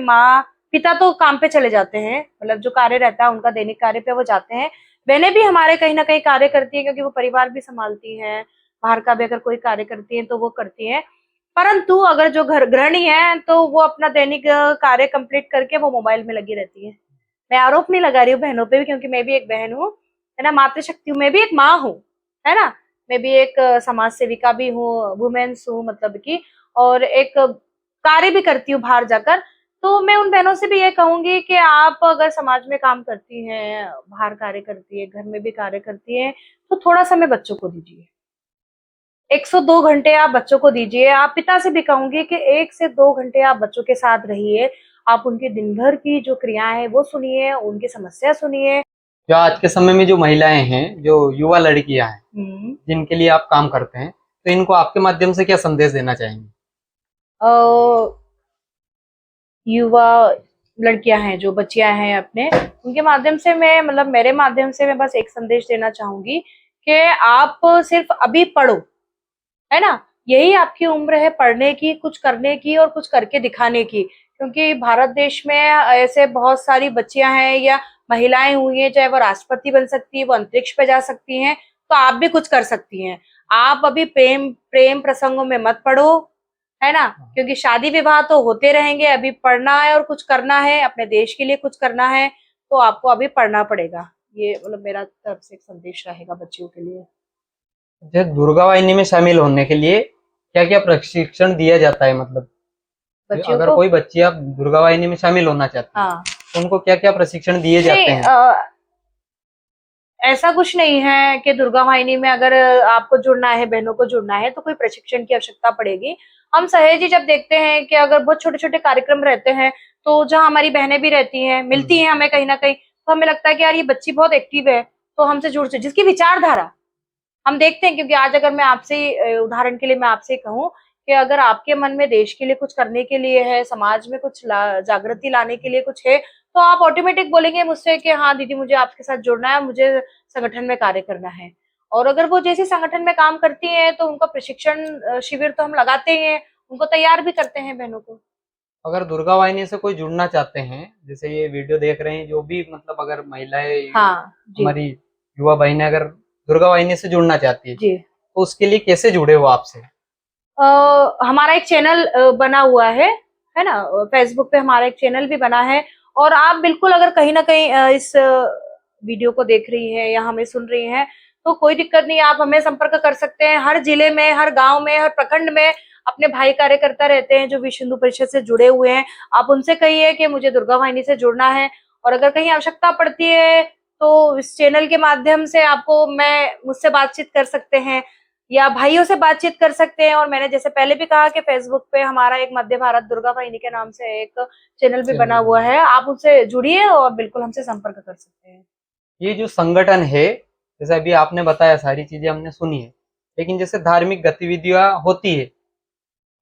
पिता तो काम पे चले जाते हैं, मतलब जो कार्य रहता है उनका दैनिक कार्य पे वो जाते हैं। बहनें भी हमारे कहीं न कहीं कार्य करती हैं, क्योंकि वो परिवार भी सँभालती हैं, बाहर का भी अगर कोई कार्य करती हैं तो वो करती हैं। परंतु अगर जो घर गृहिणी है तो वो अपना दैनिक कार्य कंप्लीट करके वो मोबाइल में लगी रहती है। मैं आरोप नहीं लगा रही हूँ बहनों पे भी, क्योंकि मैं भी एक बहन हूँ, है ना? मातृशक्ति हूँ, मैं भी एक माँ हूँ, है ना? मैं भी एक समाज सेविका भी हूँ, वुमेन्स हूँ मतलब की, और एक कार्य भी करती हूँ बाहर जाकर। तो मैं उन बहनों से भी ये कहूँगी कि आप अगर समाज में काम करती हैं, बाहर कार्य करती हैं, घर में भी कार्य करती हैं, तो थोड़ा समय बच्चों को दीजिए। 1 से 2 घंटे आप बच्चों को दीजिए। आप पिता से भी कहूँगी कि 1 से 2 घंटे आप बच्चों के साथ रहिए। आप उनकी दिन भर की जो क्रियाएँ हैं वो सुनिए, उनकी समस्या सुनिए। जो आज के समय में जो महिलाएँ हैं, जो युवा लड़कियाँ हैं, हुँ। जिनके लिए आप काम करते हैं, तो इनको आपके माध्यम से क्या संदेश देना चाहेंगे? अ, युवा लड़कियां हैं, जो बच्चियां हैं अपने, उनके माध्यम से मैं, मतलब मेरे माध्यम से मैं बस एक संदेश देना चाहूंगी कि आप सिर्फ अभी पढ़ो, है ना? यही आपकी उम्र है पढ़ने की, कुछ करने की और कुछ करके दिखाने की। क्योंकि भारत देश में ऐसे बहुत सारी बच्चियां हैं या महिलाएं हुई हैं, चाहे वो राष्ट्रपति बन सकती है, वो अंतरिक्ष पे जा सकती हैं, तो आप भी कुछ कर सकती हैं। आप अभी प्रेम प्रेम प्रसंगों में मत पड़ो, है ना? क्योंकि शादी विवाह तो होते रहेंगे, अभी पढ़ना है और कुछ करना है, अपने देश के लिए कुछ करना है, तो आपको अभी पढ़ना पड़ेगा। ये मतलब मेरा तरफ से एक संदेश रहेगा बच्चियों के लिए। जैसे दुर्गा वाहिनी में शामिल होने के लिए क्या-क्या प्रशिक्षण दिया जाता है मतलब? बच्चियों अगर को, कोई बच्ची अब दुर्गा वाहिनी में शामिल होना चाहती है, हाँ। तो उनको क्या-क्या प्रशिक्षण दिए नहीं, जाते हैं? ऐसा कुछ नहीं है कि दुर्गा वाहिनी में अगर आपको जुड़ना है, बहनों को जुड़ना है, तो कोई प्रशिक्षण की आवश्यकता पड़ेगी। हम सहेज ही जब देखते हैं कि अगर बहुत छोटे-छोटे कार्यक्रम रहते हैं, तो जहाँ हमारी बहनें भी रहती हैं, मिलती हुँ। हैं हमें कहीं न कहीं, तो हमें लगता है कि यार ये बच्ची बहुत एक्टिव है, तो हमसे जुड़ से जिसकी विचारधारा हम देखते हैं, क्योंकि आज अगर मैं आपसे उदाहरण के लिए मैं आपसे कहूँ कि अगर आपके मन में देश के लिए कुछ करने के लिए है, समाज में कुछ जागृति लाने के लिए कुछ है, तो आप ऑटोमेटिक बोलेंगे मुझसे कि हाँ दीदी, मुझे आपके साथ जुड़ना है, मुझे संगठन में कार्य करना है। और अगर वो जैसे संगठन में काम करती हैं, तो उनका प्रशिक्षण शिविर तो हम लगाते ही हैं, उनको तैयार भी करते हैं बहनों को। अगर दुर्गा वाहिनी से कोई जुड़ना चाहते हैं, जैसे ये वीडियो देख रहे हैं जो भी मतलब अगर महिलाएँ हाँ, जी, हमारी युवा बहनें अगर दुर्गा वाहिनी से जुड़ना चाहती है, जी। तो उसके लिए कैसे जुड़े वो आपसे? हमारा एक चैनल बना हुआ है ना? फेसबुक पे हमारा एक चैनल भी बना है, और आप बिल्कुल अगर कहीं न कहीं इस वीडियो को देख रही हैं या हमें सुन रही हैं, तो कोई दिक्कत नहीं है, आप हमें संपर्क कर सकते हैं। हर जिले में, हर गाँव में, हर प्रखंड में अपने भाई कार्यकर्ता रहते हैं जो विश्व हिंदू परिषद से जुड़े हुए हैं। आप उनसे कहिए कि मुझे दुर्गा वाहिनी से जुड़ना है, और अगर कहीं आवश्यकता पड़ती है, तो इस चैनल के माध्यम से आपको मुझसे बातचीत कर सकते हैं, या भाइयों से बातचीत कर सकते हैं। और मैंने जैसे पहले भी कहा कि फेसबुक पे हमारा एक मध्य भारत दुर्गा वाहिनी के नाम से एक चैनल भी बना चैनल हुआ बना। है, आप उससे जुड़िए और बिल्कुल हमसे संपर्क कर सकते हैं। ये जो संगठन है, जैसे अभी आपने बताया सारी चीज़ें हमने सुनी है, लेकिन जैसे धार्मिक गतिविधियाँ होती है,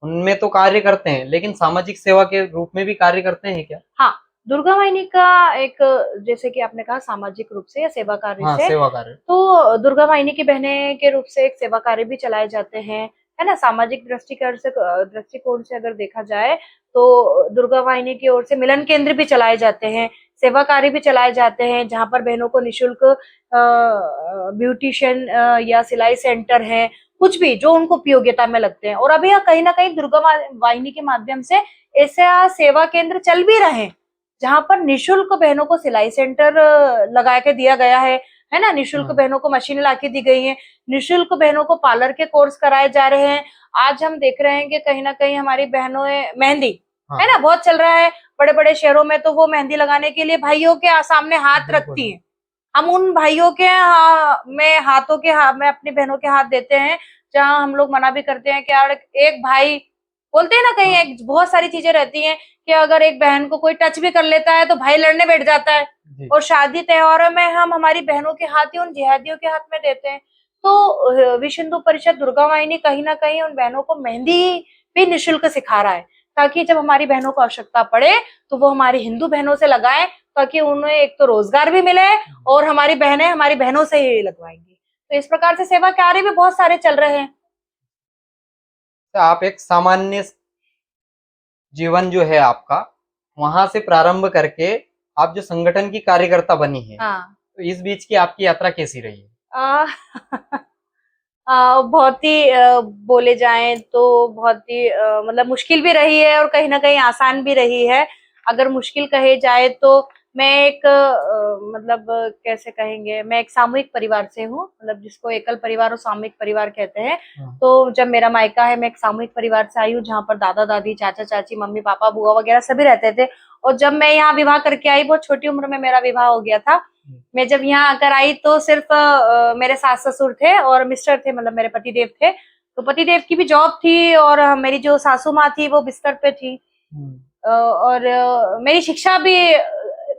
उनमें तो कार्य करते हैं, लेकिन सामाजिक सेवा के रूप में भी कार्य करते हैं क्या? हाँ, दुर्गा वाहिनी का एक, जैसे कि आपने कहा सामाजिक रूप से या सेवा कार्य हाँ, से, सेवा कार्य। तो दुर्गा वाहिनी की बहनें के रूप से एक सेवा कार्य भी चलाए जाते हैं, है ना? सामाजिक दृष्टिकोण से अगर देखा जाए, तो दुर्गा वाहिनी की ओर से मिलन केंद्र भी चलाए जाते हैं, सेवा कार्य भी चलाए जाते हैं, जहाँ पर बहनों को निशुल्क ब्यूटिशियन या सिलाई सेंटर है, कुछ भी जो उनको उपयोगिता में लगते हैं। और अभी कहीं ना कहीं दुर्गा वाहिनी के माध्यम से ऐसे सेवा केंद्र चल भी रहे हैं, जहाँ पर निशुल्क बहनों को सिलाई सेंटर लगा के दिया गया है ना, निशुल्क बहनों को मशीन ला के दी गई है, निशुल्क बहनों को पार्लर के कोर्स कराए जा रहे हैं। आज हम देख रहे हैं कि कहीं ना कहीं हमारी बहनों मेहंदी है ना बहुत चल रहा है बड़े बड़े शहरों में, तो वो मेहंदी लगाने के लिए भाइयों के सामने हाथ रखती हैं। हम उन भाइयों के में हाथों के में अपनी बहनों के हाथ देते हैं, जहाँ हम लोग मना भी करते हैं कि यार एक भाई बोलते हैं ना, कहीं एक बहुत सारी चीजें रहती हैं कि अगर एक बहन को कोई टच भी कर लेता है तो भाई लड़ने बैठ जाता है। और शादी त्योहारों में हम हमारी बहनों के हाथ ही उन जिहादियों के हाथ में देते हैं। तो विश्व हिंदू परिषद दुर्गा वाहिनी कहीं ना कहीं उन बहनों को मेहंदी भी निःशुल्क सिखा रहा है, ताकि जब हमारी बहनों को आवश्यकता पड़े तो वो हमारी हिंदू बहनों से लगाएं, ताकि उन्हें एक तो रोजगार भी मिले और हमारी बहनें हमारी बहनों से ही लगवाएंगी। तो इस प्रकार से सेवा कार्य भी बहुत सारे चल रहे हैं। तो आप एक सामान्य जीवन जो है आपका, वहां से प्रारंभ करके आप जो संगठन की कार्यकर्ता बनी है, हाँ। तो इस बीच की आपकी यात्रा कैसी रही है? बहुत ही बोले जाएं तो बहुत ही मतलब मुश्किल भी रही है और कहीं ना कहीं आसान भी रही है। अगर मुश्किल कहे जाए तो मैं एक मतलब कैसे कहेंगे, मैं एक सामूहिक परिवार से हूँ, मतलब जिसको एकल परिवार और सामूहिक परिवार कहते हैं। तो जब मेरा मायका है, मैं एक सामूहिक परिवार से आई हूँ, जहाँ पर दादा दादी चाचा चाची मम्मी पापा बुआ वगैरह सभी रहते थे। और जब मैं यहाँ विवाह करके आई, बहुत छोटी उम्र में मेरा विवाह हो गया था। मैं जब यहाँ आकर आई तो सिर्फ मेरे सास ससुर थे और मिस्टर थे, मतलब मेरे पतिदेव थे। तो पतिदेव की भी जॉब थी और मेरी जो सासू माँ थी वो बिस्तर पे थी। और मेरी शिक्षा भी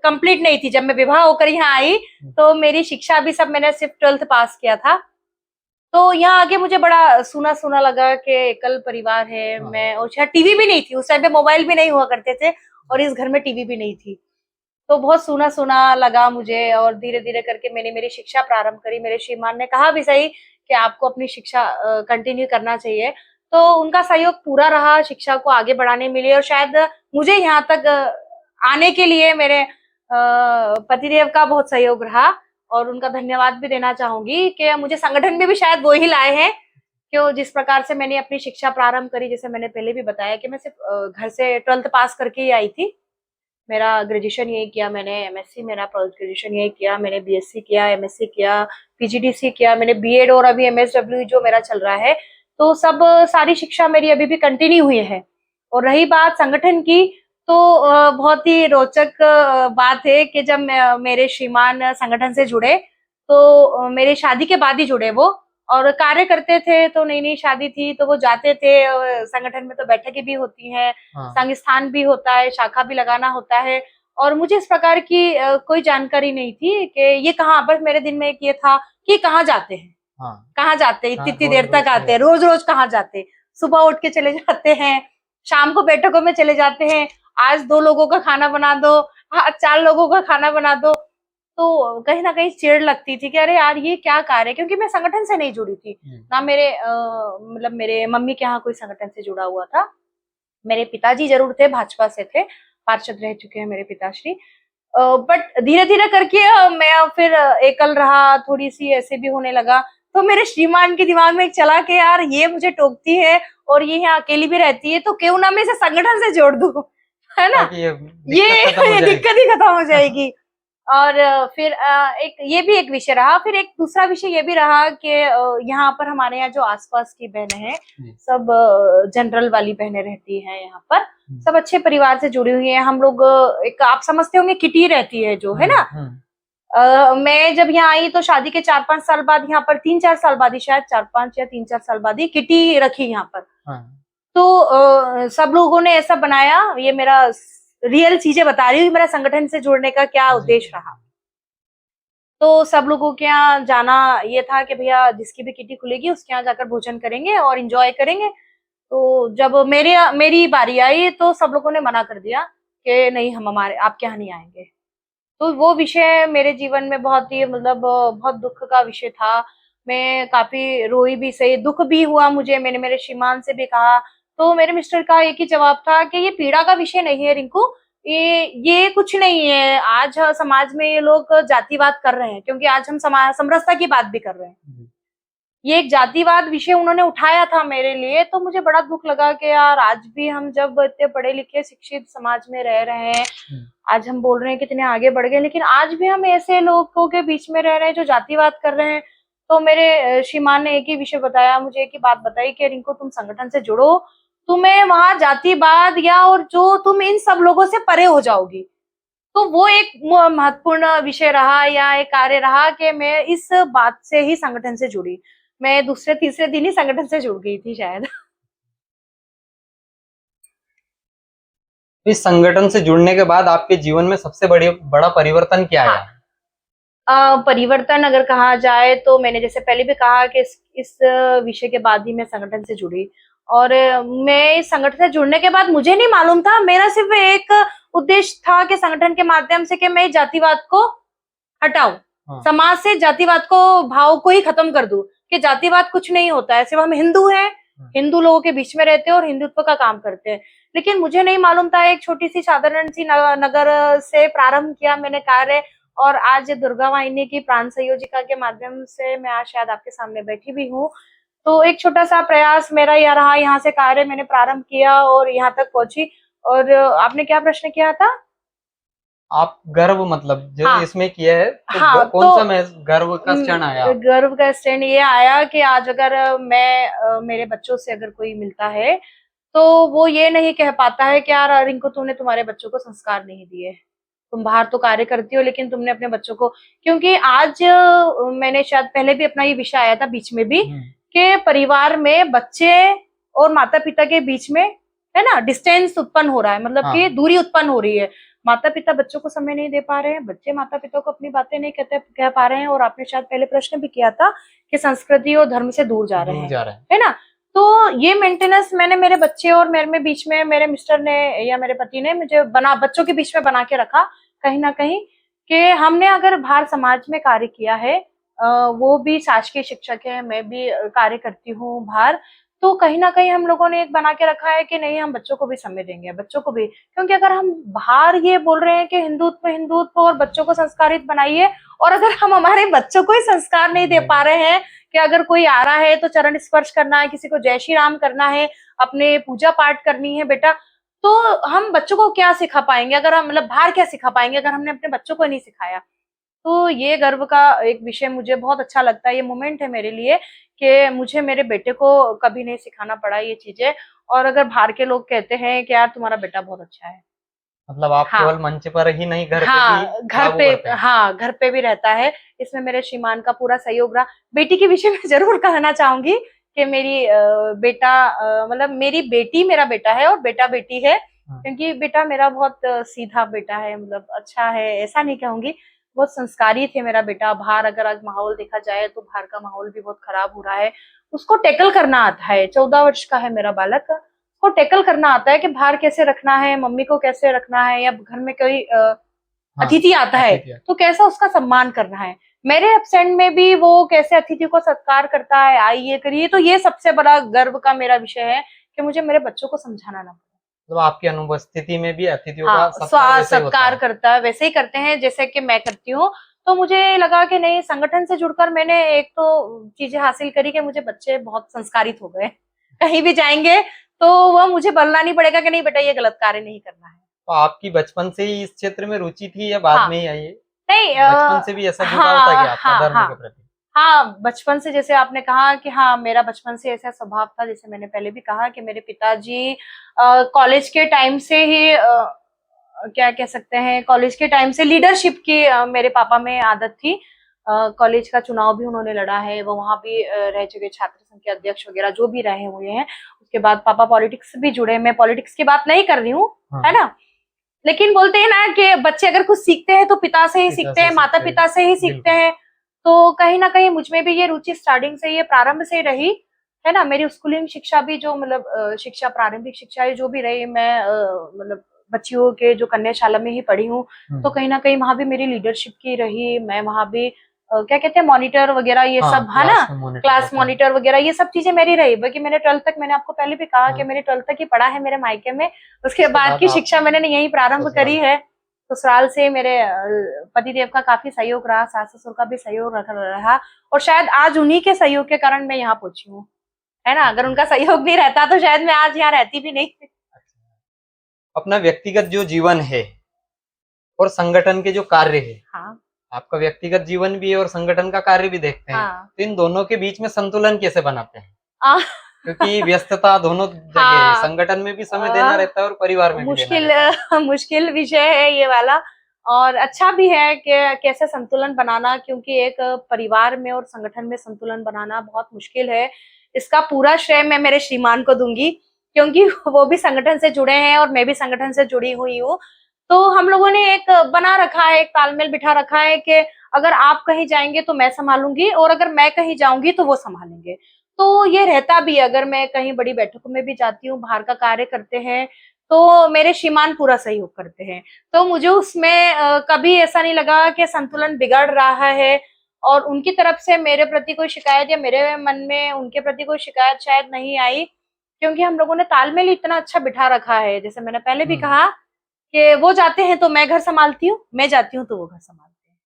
कंप्लीट नहीं थी जब मैं विवाह होकर यहाँ आई। तो मेरी शिक्षा भी सब, मैंने सिर्फ 12th पास किया था। तो यहाँ आके मुझे बड़ा सुना सुना लगा कि एकल परिवार है मैं, और शायद टीवी भी नहीं थी उस टाइम पे, मोबाइल भी नहीं हुआ करते थे और इस घर में टीवी भी नहीं थी। तो बहुत सुना सुना लगा मुझे और धीरे धीरे करके मैंने मेरी शिक्षा प्रारंभ करी। मेरे श्रीमान ने कहा भी सही कि आपको अपनी शिक्षा कंटिन्यू करना चाहिए, तो उनका सहयोग पूरा रहा शिक्षा को आगे बढ़ाने में लिए। और शायद मुझे यहाँ तक आने के लिए मेरे पतिदेव का बहुत सहयोग रहा, और उनका धन्यवाद भी देना चाहूंगी कि मुझे संगठन में भी शायद वो ही लाए हैं। क्यों, जिस प्रकार से मैंने अपनी शिक्षा प्रारंभ करी, जैसे मैंने पहले भी बताया कि मैं सिर्फ घर से 12th पास करके ही आई थी। मेरा ग्रेजुएशन यही किया मैंने, एमएससी मेरा पोस्ट ग्रेजुएशन यही किया मैंने, बीएससी किया, एमएससी किया, पीजीडीसी किया मैंने, बीएड और अभी एमएसडब्ल्यू जो मेरा चल रहा है। तो सब सारी शिक्षा मेरी अभी भी कंटिन्यू हुई है। और रही बात संगठन की, तो बहुत ही रोचक बात है कि जब मेरे श्रीमान संगठन से जुड़े, तो मेरी शादी के बाद ही जुड़े वो, और कार्य करते थे। तो नई नई शादी थी तो वो जाते थे, संगठन में तो बैठकें भी होती हैं, संघ स्थान भी होता है, शाखा भी लगाना होता है। और मुझे इस प्रकार की कोई जानकारी नहीं थी कि ये कहाँ, बस मेरे दिन में एक ये था कि कहाँ जाते हैं, कहाँ जाते हैं, इतनी देर तक आते हैं, रोज रोज कहाँ जाते हैं, सुबह उठ के चले जाते हैं, शाम को बैठकों में चले जाते हैं, आज 2 लोगों का खाना बना दो, आज 4 लोगों का खाना बना दो। तो कहीं ना कहीं चिढ़ लगती थी कि अरे यार ये क्या कार्य है, क्योंकि मैं संगठन से नहीं जुड़ी थी ना। मेरे मतलब मेरे मम्मी के यहाँ कोई संगठन से जुड़ा हुआ था। मेरे पिताजी जरूर थे, भाजपा से थे, पार्षद रह चुके हैं मेरे पिताश्री। बट धीरे धीरे करके मैं फिर एकल रहा, थोड़ी सी ऐसे भी होने लगा। तो मेरे श्रीमान के दिमाग में एक चला कि यार ये मुझे टोकती है और ये यहाँ अकेली भी रहती है, तो क्यों ना मैं इसे संगठन से जोड़ दूं, है ना, ये दिक्कत ही खत्म हो जाएगी। और फिर एक ये भी एक विषय रहा। फिर एक दूसरा विषय ये भी रहा कि यहाँ पर हमारे यहाँ जो आसपास की बहनें हैं, सब जनरल वाली बहनें रहती हैं यहाँ पर, सब अच्छे परिवार से जुड़ी हुई हैं। हम लोग एक, आप समझते होंगे किटी रहती है जो, है ना। मैं जब यहाँ आई तो शादी के 4-5 साल बाद, यहाँ पर 3-4 साल बाद ही, शायद 4-5 या 3-4 साल बाद ही किटी रखी यहाँ पर। तो सब लोगों ने ऐसा बनाया, ये मेरा रियल चीजें बता रही हूँ, मेरा संगठन से जुड़ने का क्या उद्देश्य रहा। तो सब लोगों के यहाँ जाना ये था कि भैया जिसकी भी किटी खुलेगी उसके यहाँ जाकर भोजन करेंगे और एंजॉय करेंगे। तो जब मेरी बारी आई तो सब लोगों ने मना कर दिया कि नहीं, हम आपके यहाँ नहीं आएंगे। तो वो विषय मेरे जीवन में बहुत ही, मतलब बहुत दुख का विषय था। मैं काफी रोई भी सही, दुख भी हुआ मुझे। मैंने मेरे श्रीमान से भी कहा, तो मेरे मिस्टर का एक ही जवाब था कि ये पीड़ा का विषय नहीं है रिंकू, ये कुछ नहीं है। आज समाज में ये लोग जातिवाद कर रहे हैं, क्योंकि आज हम समाज समरसता की बात भी कर रहे हैं। ये एक जातिवाद विषय उन्होंने उठाया था मेरे लिए, तो मुझे बड़ा दुख लगा कि यार आज भी हम जब इतने पढ़े लिखे शिक्षित समाज में रह रहे हैं, आज हम बोल रहे हैं कितने आगे बढ़ गए, लेकिन आज भी हम ऐसे लोगों के बीच में रह रहे हैं जो जातिवाद कर रहे हैं। तो मेरे श्रीमान ने एक ही विषय बताया, मुझे एक ही बात बताई कि रिंकू तुम संगठन से जुड़ो, तुम्हें वहां जातिवाद या और जो तुम इन सब लोगों से परे हो जाओगी। तो वो एक महत्वपूर्ण विषय रहा या एक कार्य रहा कि मैं इस बात से ही संगठन से जुड़ी। मैं दूसरे तीसरे दिन ही संगठन से जुड़ गई थी शायद। इस संगठन से जुड़ने के बाद आपके जीवन में सबसे बड़ा परिवर्तन क्या आया? परिवर्तन अगर कहा जाए तो मैंने जैसे पहले भी कहा कि इस विषय के बाद ही मैं संगठन से जुड़ी। और मैं इस संगठन से जुड़ने के बाद मुझे नहीं मालूम था, मेरा सिर्फ एक उद्देश्य था कि संगठन के माध्यम से कि मैं जातिवाद को हटाऊं, समाज से जातिवाद को भाव को ही खत्म कर दूं, कि जातिवाद कुछ नहीं होता है, सिर्फ हम हिंदू हैं, हिंदू लोगों के बीच में रहते हैं और हिंदुत्व का काम करते हैं। लेकिन मुझे नहीं मालूम था, एक छोटी सी साधारण सी नगर से प्रारंभ किया मैंने कार्य, और आज दुर्गा वाहिनी की प्राण संयोजिका के माध्यम से मैं आज शायद आपके सामने बैठी भी हूँ। तो एक छोटा सा प्रयास मेरा यह रहा, यहाँ से कार्य मैंने प्रारंभ किया और यहाँ तक पहुंची। और आपने क्या प्रश्न किया था? आप गर्व मतलब जो हाँ, इसमें किया है, तो हाँ, कौन सा मैं गर्व का क्षण आया? गर्व का क्षण ये आया कि आज अगर मैं मेरे बच्चों से अगर कोई मिलता है तो वो ये नहीं कह पाता है कि यार रिंकू तुमने तुम्हारे बच्चों को संस्कार नहीं दिए, तुम बाहर तो कार्य करती हो लेकिन तुमने अपने बच्चों को, क्योंकि आज मैंने शायद पहले भी अपना ये विषय आया था बीच में भी कि परिवार में बच्चे और माता पिता के बीच में है ना डिस्टेंस उत्पन्न हो रहा है, मतलब कि दूरी उत्पन्न हो रही है। माता पिता बच्चों को समय नहीं दे पा रहे हैं, बच्चे माता पिता को अपनी बातें नहीं कह पा रहे हैं, और आपने शायद पहले प्रश्न भी किया था कि संस्कृति और धर्म से दूर जा रहे हैं, है ना। तो ये मेंटेनेंस मैंने मेरे बच्चे और मेरे बीच में, मेरे मिस्टर ने या मेरे पति ने मुझे बच्चों के बीच में बना के रखा कहीं ना कहीं, कि हमने अगर बाहर समाज में कार्य किया है, वो भी शासकीय शिक्षक है, मैं भी कार्य करती हूँ बाहर, तो कहीं ना कहीं हम लोगों ने एक बना के रखा है कि नहीं हम बच्चों को भी समय देंगे, बच्चों को भी, क्योंकि अगर हम बाहर ये बोल रहे हैं कि हिंदुत्व हिंदुत्व और बच्चों को संस्कारित बनाइए, और अगर हम हमारे बच्चों को ही संस्कार नहीं दे पा रहे हैं कि अगर कोई आ रहा है तो चरण स्पर्श करना है, किसी को जय श्री राम करना है, अपने पूजा पाठ करनी है बेटा, तो हम बच्चों को क्या सिखा पाएंगे, अगर हम मतलब बाहर क्या सिखा पाएंगे अगर हमने अपने बच्चों को नहीं सिखाया। तो ये गर्व का एक विषय मुझे बहुत अच्छा लगता है, ये मोमेंट है मेरे लिए कि मुझे मेरे बेटे को कभी नहीं सिखाना पड़ा ये चीजें। और अगर बाहर के लोग कहते हैं कि यार तुम्हारा बेटा बहुत अच्छा है, मतलब आप केवल मंच पर ही नहीं, घर पे भी घर पे भी रहता है, इसमें मेरे श्रीमान का पूरा सहयोग रहा। बेटी के विषय में जरूर कहना चाहूंगी कि मेरी बेटा मतलब मेरी बेटी मेरा बेटा है और बेटा बेटी है, क्योंकि बेटा मेरा बहुत सीधा बेटा है, मतलब अच्छा है ऐसा नहीं कहूंगी, बहुत संस्कारी थे मेरा बेटा। बाहर अगर आज माहौल देखा जाए तो बाहर का माहौल भी बहुत खराब हो रहा है, उसको टैकल करना आता है, 14 वर्ष का है मेरा बालक, को टैकल करना आता है कि बाहर कैसे रखना है, मम्मी को कैसे रखना है, या घर में कोई अतिथि आता है तो कैसा उसका सम्मान करना है। मेरे एब्सेंट में भी वो कैसे अतिथि को सत्कार करता है, आइए करिए, तो ये सबसे बड़ा गर्व का मेरा विषय है कि मुझे मेरे बच्चों को समझाना ना पड़े। तो आपकी अनुपस्थिति में भी अतिथियों का सत्कार करता है, वैसे ही करते हैं जैसे कि मैं करती हूँ। तो मुझे लगा कि नहीं, संगठन से जुड़कर मैंने एक तो चीजें हासिल करी कि मुझे बच्चे बहुत संस्कारित हो गए, कहीं भी जाएंगे तो वह मुझे बोलना नहीं पड़ेगा कि नहीं बेटा ये गलत कार्य नहीं करना है। तो आपकी बचपन से ही इस क्षेत्र में रुचि थी या बाद में ही आई है? नहीं, बचपन से भी ऐसा जुड़ाव था क्या आपका धर्म के प्रति? हाँ, बचपन से, जैसे आपने कहा कि हाँ मेरा बचपन से ऐसा स्वभाव था, जैसे मैंने पहले भी कहा कि मेरे पिताजी कॉलेज के टाइम से ही क्या कह सकते हैं, कॉलेज के टाइम से लीडरशिप की मेरे पापा में आदत थी। कॉलेज का चुनाव भी उन्होंने लड़ा है, वो वहां भी रह चुके, छात्र संघ के अध्यक्ष वगैरह जो भी रहे हुए हैं। उसके बाद पापा पॉलिटिक्स भी जुड़े, मैं पॉलिटिक्स की बात नहीं कर रही हूँ, है ना, लेकिन बोलते हैं ना कि बच्चे अगर कुछ सीखते हैं तो पिता से ही सीखते हैं, माता पिता से ही सीखते हैं। तो कहीं ना कहीं मुझमें भी ये रुचि स्टार्टिंग से, ये प्रारंभ से रही, है ना। मेरी स्कूलिंग शिक्षा भी जो मतलब शिक्षा, प्रारंभिक शिक्षा जो भी रही, मैं मतलब बच्चियों के जो कन्याशाला में ही पढ़ी हूँ, तो कहीं ना कहीं वहां भी मेरी लीडरशिप की रही, मैं वहां भी क्या कहते हैं मॉनिटर वगैरह ये सब है ना, क्लास मॉनिटर वगैरह ये सब चीजें मेरी रही। बाकी मैंने 12th तक, मैंने आपको पहले भी कहा कि मैंने 12th तक ही पढ़ा है मेरे मायके में। उसके बाद की शिक्षा मैंने यही प्रारंभ करी है। ससुराल से मेरे पतिदेव का काफी सहयोग रहा, सास ससुर का भी सहयोग रहा, और शायद आज उन्हीं के सहयोग के कारण मैं यहाँ पहुंची हूँ, है ना। अगर उनका सहयोग नहीं रहता तो शायद मैं आज यहाँ रहती भी नहीं। अपना व्यक्तिगत जो जीवन है और संगठन के जो कार्य है, हाँ, आपका व्यक्तिगत जीवन भी है और संगठन का कार्य भी देखते हैं, हाँ, तो इन दोनों के बीच में संतुलन कैसे बनाते हैं? क्योंकि हाँ, व्यस्तता दोनों जगह है, संगठन में भी समय देना रहता है और परिवार में भी देना रहता है। मुश्किल विषय है ये वाला, और अच्छा भी है कि कैसे संतुलन बनाना, क्योंकि एक परिवार में और संगठन में संतुलन बनाना बहुत मुश्किल है। इसका पूरा श्रेय मैं मेरे श्रीमान को दूंगी, क्योंकि वो भी संगठन से जुड़े हैं और मैं भी संगठन से जुड़ी हुई हूँ। तो हम लोगों ने एक बना रखा है, एक तालमेल बिठा रखा है कि अगर आप कहीं जाएंगे तो मैं संभालूंगी, और अगर मैं कहीं जाऊंगी तो वो संभालेंगे। तो ये रहता भी, अगर मैं कहीं बड़ी बैठकों में भी जाती हूँ, बाहर का कार्य करते हैं, तो मेरे श्रीमान पूरा सहयोग करते हैं। तो मुझे उसमें कभी ऐसा नहीं लगा कि संतुलन बिगड़ रहा है, और उनकी तरफ से मेरे प्रति कोई शिकायत या मेरे मन में उनके प्रति कोई शिकायत शायद नहीं आई, क्योंकि हम लोगों ने तालमेल इतना अच्छा बिठा रखा है। जैसे मैंने पहले भी कहा कि वो जाते हैं तो मैं घर संभालती हूँ, मैं जाती हूँ तो वो घर संभालते हैं।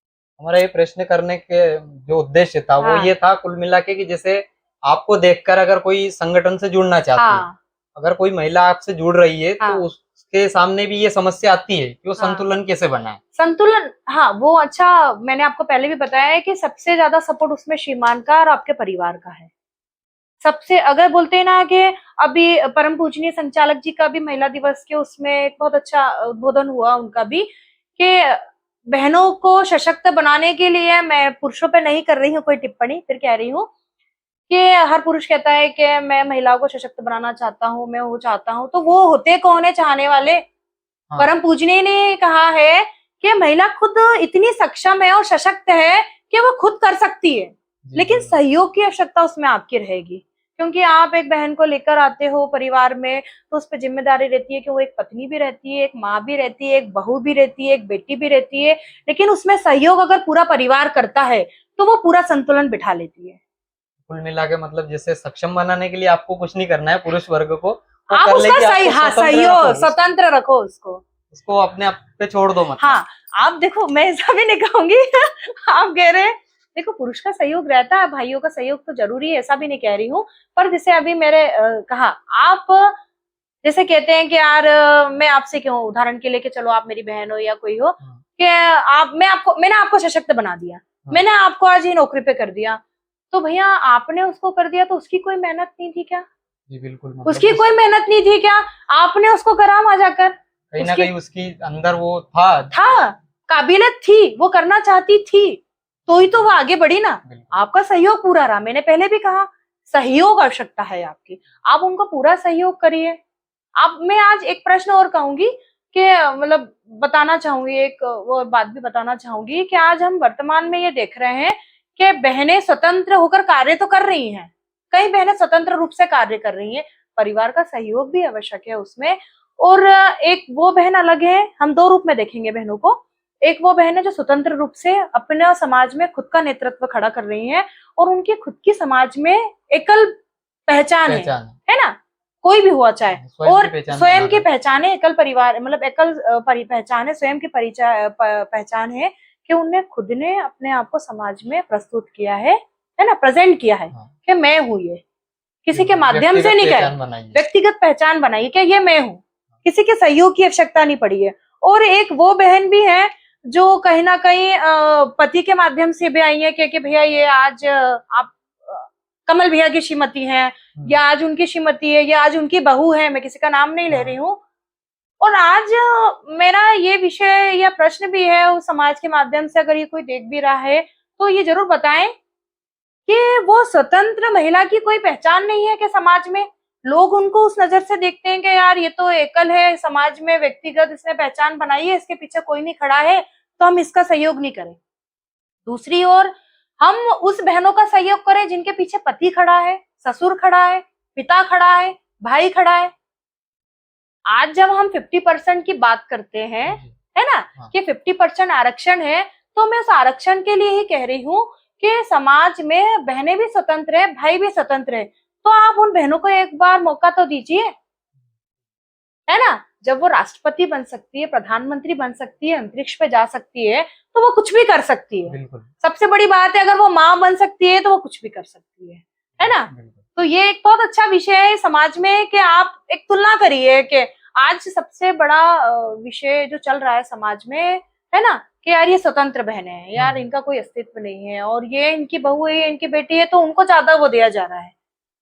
हमारा ये प्रश्न करने के जो उद्देश्य था वो ये था कुल मिला के कि जैसे आपको देखकर अगर कोई संगठन से जुड़ना चाहती है, अगर कोई महिला आपसे जुड़ रही है तो उसके सामने भी ये समस्या आती है कि वो संतुलन कैसे बनाए। संतुलन, हाँ, वो अच्छा, मैंने आपको पहले भी बताया है कि सबसे ज्यादा सपोर्ट उसमें श्रीमान का और आपके परिवार का है। सबसे, अगर बोलते हैं ना कि अभी परम पूजनीय संचालक जी का भी महिला दिवस के उसमें एक बहुत अच्छा उद्बोधन हुआ उनका भी, कि बहनों को सशक्त बनाने के लिए, मैं पुरुषों पे नहीं कर रही हूँ कोई टिप्पणी, फिर कह रही हूँ कि हर पुरुष कहता है कि मैं महिलाओं को सशक्त बनाना चाहता हूँ, मैं वो चाहता हूँ, तो वो होते कौन है चाहने वाले? हाँ। परम पूजनीय ने कहा है कि महिला खुद इतनी सक्षम है और सशक्त है कि वो खुद कर सकती है, लेकिन सहयोग की आवश्यकता उसमें आपकी रहेगी, क्योंकि आप एक बहन को लेकर आते हो परिवार में, तो उस पर जिम्मेदारी रहती है कि वो एक पत्नी भी रहती है, एक माँ भी रहती है, एक बहू भी रहती है, एक बेटी भी रहती है, लेकिन उसमें सहयोग अगर पूरा परिवार करता है तो वो पूरा संतुलन बिठा लेती है। कुल मिला के मतलब जैसे सक्षम बनाने के लिए आपको कुछ नहीं करना है, पुरुष वर्ग को आप उसका सही, हाँ, सहयोग, स्वतंत्र रखो उसको अपने आप पे छोड़ दो मतलब। हाँ, आप देखो, मैं ऐसा भी नहीं कहूंगी आप कह रहे हैं, देखो पुरुष का सहयोग रहता है, भाइयों का सहयोग तो जरूरी है, ऐसा भी नहीं कह रही हूँ, पर जैसे अभी मेरे कहा, आप जैसे कहते हैं कि यार मैं आपसे क्यों, उदाहरण के लिए कि चलो आप मेरी बहन हो या कोई हो, कि मैंने आपको सशक्त बना दिया, मैंने आपको आज ये नौकरी पे कर दिया, तो भैया आपने उसको कर दिया तो उसकी कोई मेहनत नहीं थी क्या? जी बिल्कुल, उसकी कोई मेहनत नहीं थी क्या? आपने उसको करा वहां जाकर, कहीं ना कहीं उसकी अंदर वो था काबिलियत थी, वो करना चाहती थी, तो ही तो वो आगे बढ़ी ना। आपका सहयोग पूरा रहा, मैंने पहले भी कहा सहयोग आवश्यकता है आपकी, आप उनको पूरा सहयोग करिए। अब मैं आज एक प्रश्न और कहूंगी कि मतलब बताना चाहूंगी, एक वो बात भी बताना चाहूंगी कि आज हम वर्तमान में ये देख रहे हैं कि बहनें स्वतंत्र होकर कार्य तो कर रही हैं, कई बहनें स्वतंत्र रूप से कार्य कर रही हैं, परिवार का सहयोग भी आवश्यक है उसमें। और एक वो बहन अलग है, हम दो रूप में देखेंगे बहनों को, एक वो बहन है जो स्वतंत्र रूप से अपने समाज में खुद का नेतृत्व खड़ा कर रही है, और उनकी खुद की समाज में एकल पहचान है ना, कोई भी हुआ चाहे, और स्वयं की पहचान है, एकल परिवार मतलब एकल पहचान है, स्वयं की परिचय पहचान है कि उनने खुद ने अपने आप को समाज में प्रस्तुत किया है ना, प्रेजेंट किया है कि मैं हूँ, ये किसी के माध्यम से नहीं कहे, व्यक्तिगत पहचान बनाई कि ये मैं हूँ, किसी के सहयोग की आवश्यकता नहीं पड़ी है। और एक वो बहन भी है जो कहीं ना कहीं पति के माध्यम से भी आई है कि भैया ये आज आप कमल भैया की श्रीमती हैं, या आज उनकी श्रीमती है, या आज उनकी बहू है, मैं किसी का नाम नहीं ले रही हूँ। और आज मेरा ये विषय या प्रश्न भी है उस समाज के माध्यम से, अगर ये कोई देख भी रहा है तो ये जरूर बताएं कि वो स्वतंत्र महिला की कोई पहचान नहीं है कि समाज में लोग उनको उस नजर से देखते हैं कि यार ये तो एकल है, समाज में व्यक्तिगत इसने पहचान बनाई है, इसके पीछे कोई नहीं खड़ा है, तो हम इसका सहयोग नहीं करें। दूसरी ओर हम उस बहनों का सहयोग करें जिनके पीछे पति खड़ा है, ससुर खड़ा है, पिता खड़ा है, भाई खड़ा है। आज जब हम 50% की बात करते हैं, है ना, कि 50% आरक्षण है, तो मैं उस आरक्षण के लिए ही कह रही हूँ कि समाज में बहनें भी स्वतंत्र है, भाई भी स्वतंत्र है, तो आप उन बहनों को एक बार मौका तो दीजिए, है ना। जब वो राष्ट्रपति बन सकती है, प्रधानमंत्री बन सकती है, अंतरिक्ष पे जा सकती है, तो वो कुछ भी कर सकती है। बिल्कुल। सबसे बड़ी बात है, अगर वो माँ बन सकती है तो वो कुछ भी कर सकती है ना। तो ये एक बहुत अच्छा विषय है समाज में कि आप एक तुलना करिए कि आज सबसे बड़ा विषय जो चल रहा है समाज में, है ना, कि यार ये स्वतंत्र बहनें हैं, यार इनका कोई अस्तित्व नहीं है, और ये इनकी बहू है, इनकी बेटी है, तो उनको ज्यादा वो दिया जा रहा है।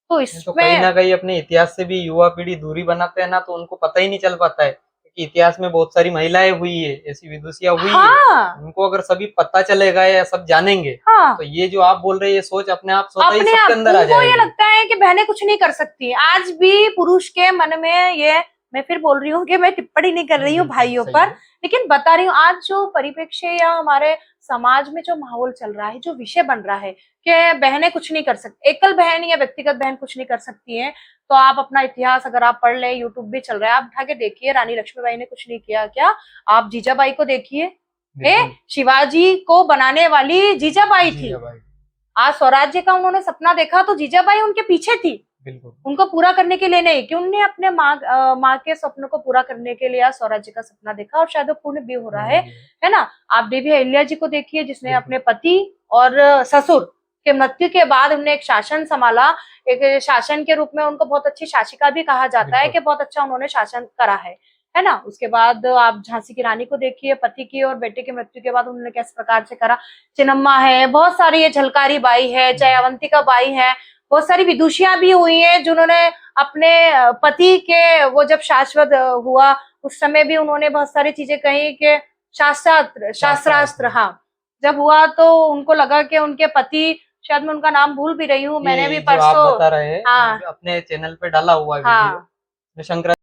तो तो इसमें कहीं ना कहीं अपने इतिहास से भी युवा पीढ़ी दूरी बनाते हैं ना, तो उनको पता ही नहीं चल पाता है कि इतिहास में बहुत सारी महिलाएं हुई है, ऐसी विदुषियां हुई हाँ, है। उनको अगर सभी पता चलेगा या सब जानेंगे, हाँ, तो ये जो आप बोल रहे हैं ये सोच अपने आप स्वतः ही अपने सबके आप अंदर आ उनको ये जाएगी। लगता है कि बहनें कुछ नहीं कर सकती। आज भी पुरुष के मन में ये, मैं फिर बोल रही हूँ कि मैं टिप्पणी नहीं कर रही हूँ बिल्कुल भाइयों सही पर, है। लेकिन बता रही हूँ आज जो परिप्रेक्ष्य या हमारे समाज में जो माहौल चल रहा है, जो विषय बन रहा है कि बहनें कुछ नहीं कर सकती, एकल बहन या व्यक्तिगत बहन कुछ नहीं कर सकती है। तो आप अपना इतिहास अगर आप पढ़ ले, यूट्यूब भी चल रहा है, आप उठा के देखिए, रानी लक्ष्मीबाई ने कुछ नहीं किया क्या? आप जीजाबाई को देखिए, बिल्कुल। शिवाजी को बनाने वाली जीजाबाई थी। भाई आज स्वराज्य का उन्होंने सपना देखा तो जीजाबाई उनके पीछे थी, बिल्कुल। उनको पूरा करने के लिए नहीं, कि उनने अपने माँ के सपनों को पूरा करने के लिए आज स्वराज्य का सपना देखा, और शायद वो पूर्ण भी हो रहा है ना। आप देवी अहिल्या जी को देखिए, जिसने अपने पति और ससुर के मृत्यु के बाद उन्होंने एक शासन संभाला, एक शासन के रूप में उनको बहुत अच्छी शासिका भी कहा जाता है कि बहुत अच्छा उन्होंने शासन करा है ना। उसके बाद आप झांसी की रानी को देखिए, पति की और बेटे की मृत्यु के बाद उन्होंने किस प्रकार से करा। चिन्नम्मा है, बहुत सारी ये झलकारी बाई है, चाहे अवंतिका बाई है, बहुत सारी विदुषियां भी हुई हैं जिन्होंने अपने पति के, वो जब शाश्वत हुआ उस समय भी उन्होंने बहुत सारी चीजें कही कि शास्त्रास्त्र, हाँ, जब हुआ तो उनको लगा कि उनके पति, शायद मैं उनका नाम भूल भी रही हूँ, मैंने भी जो आप परसों, बता रहे हैं हाँ, अपने चैनल पे डाला हुआ हाँ, वीडियो, शंकर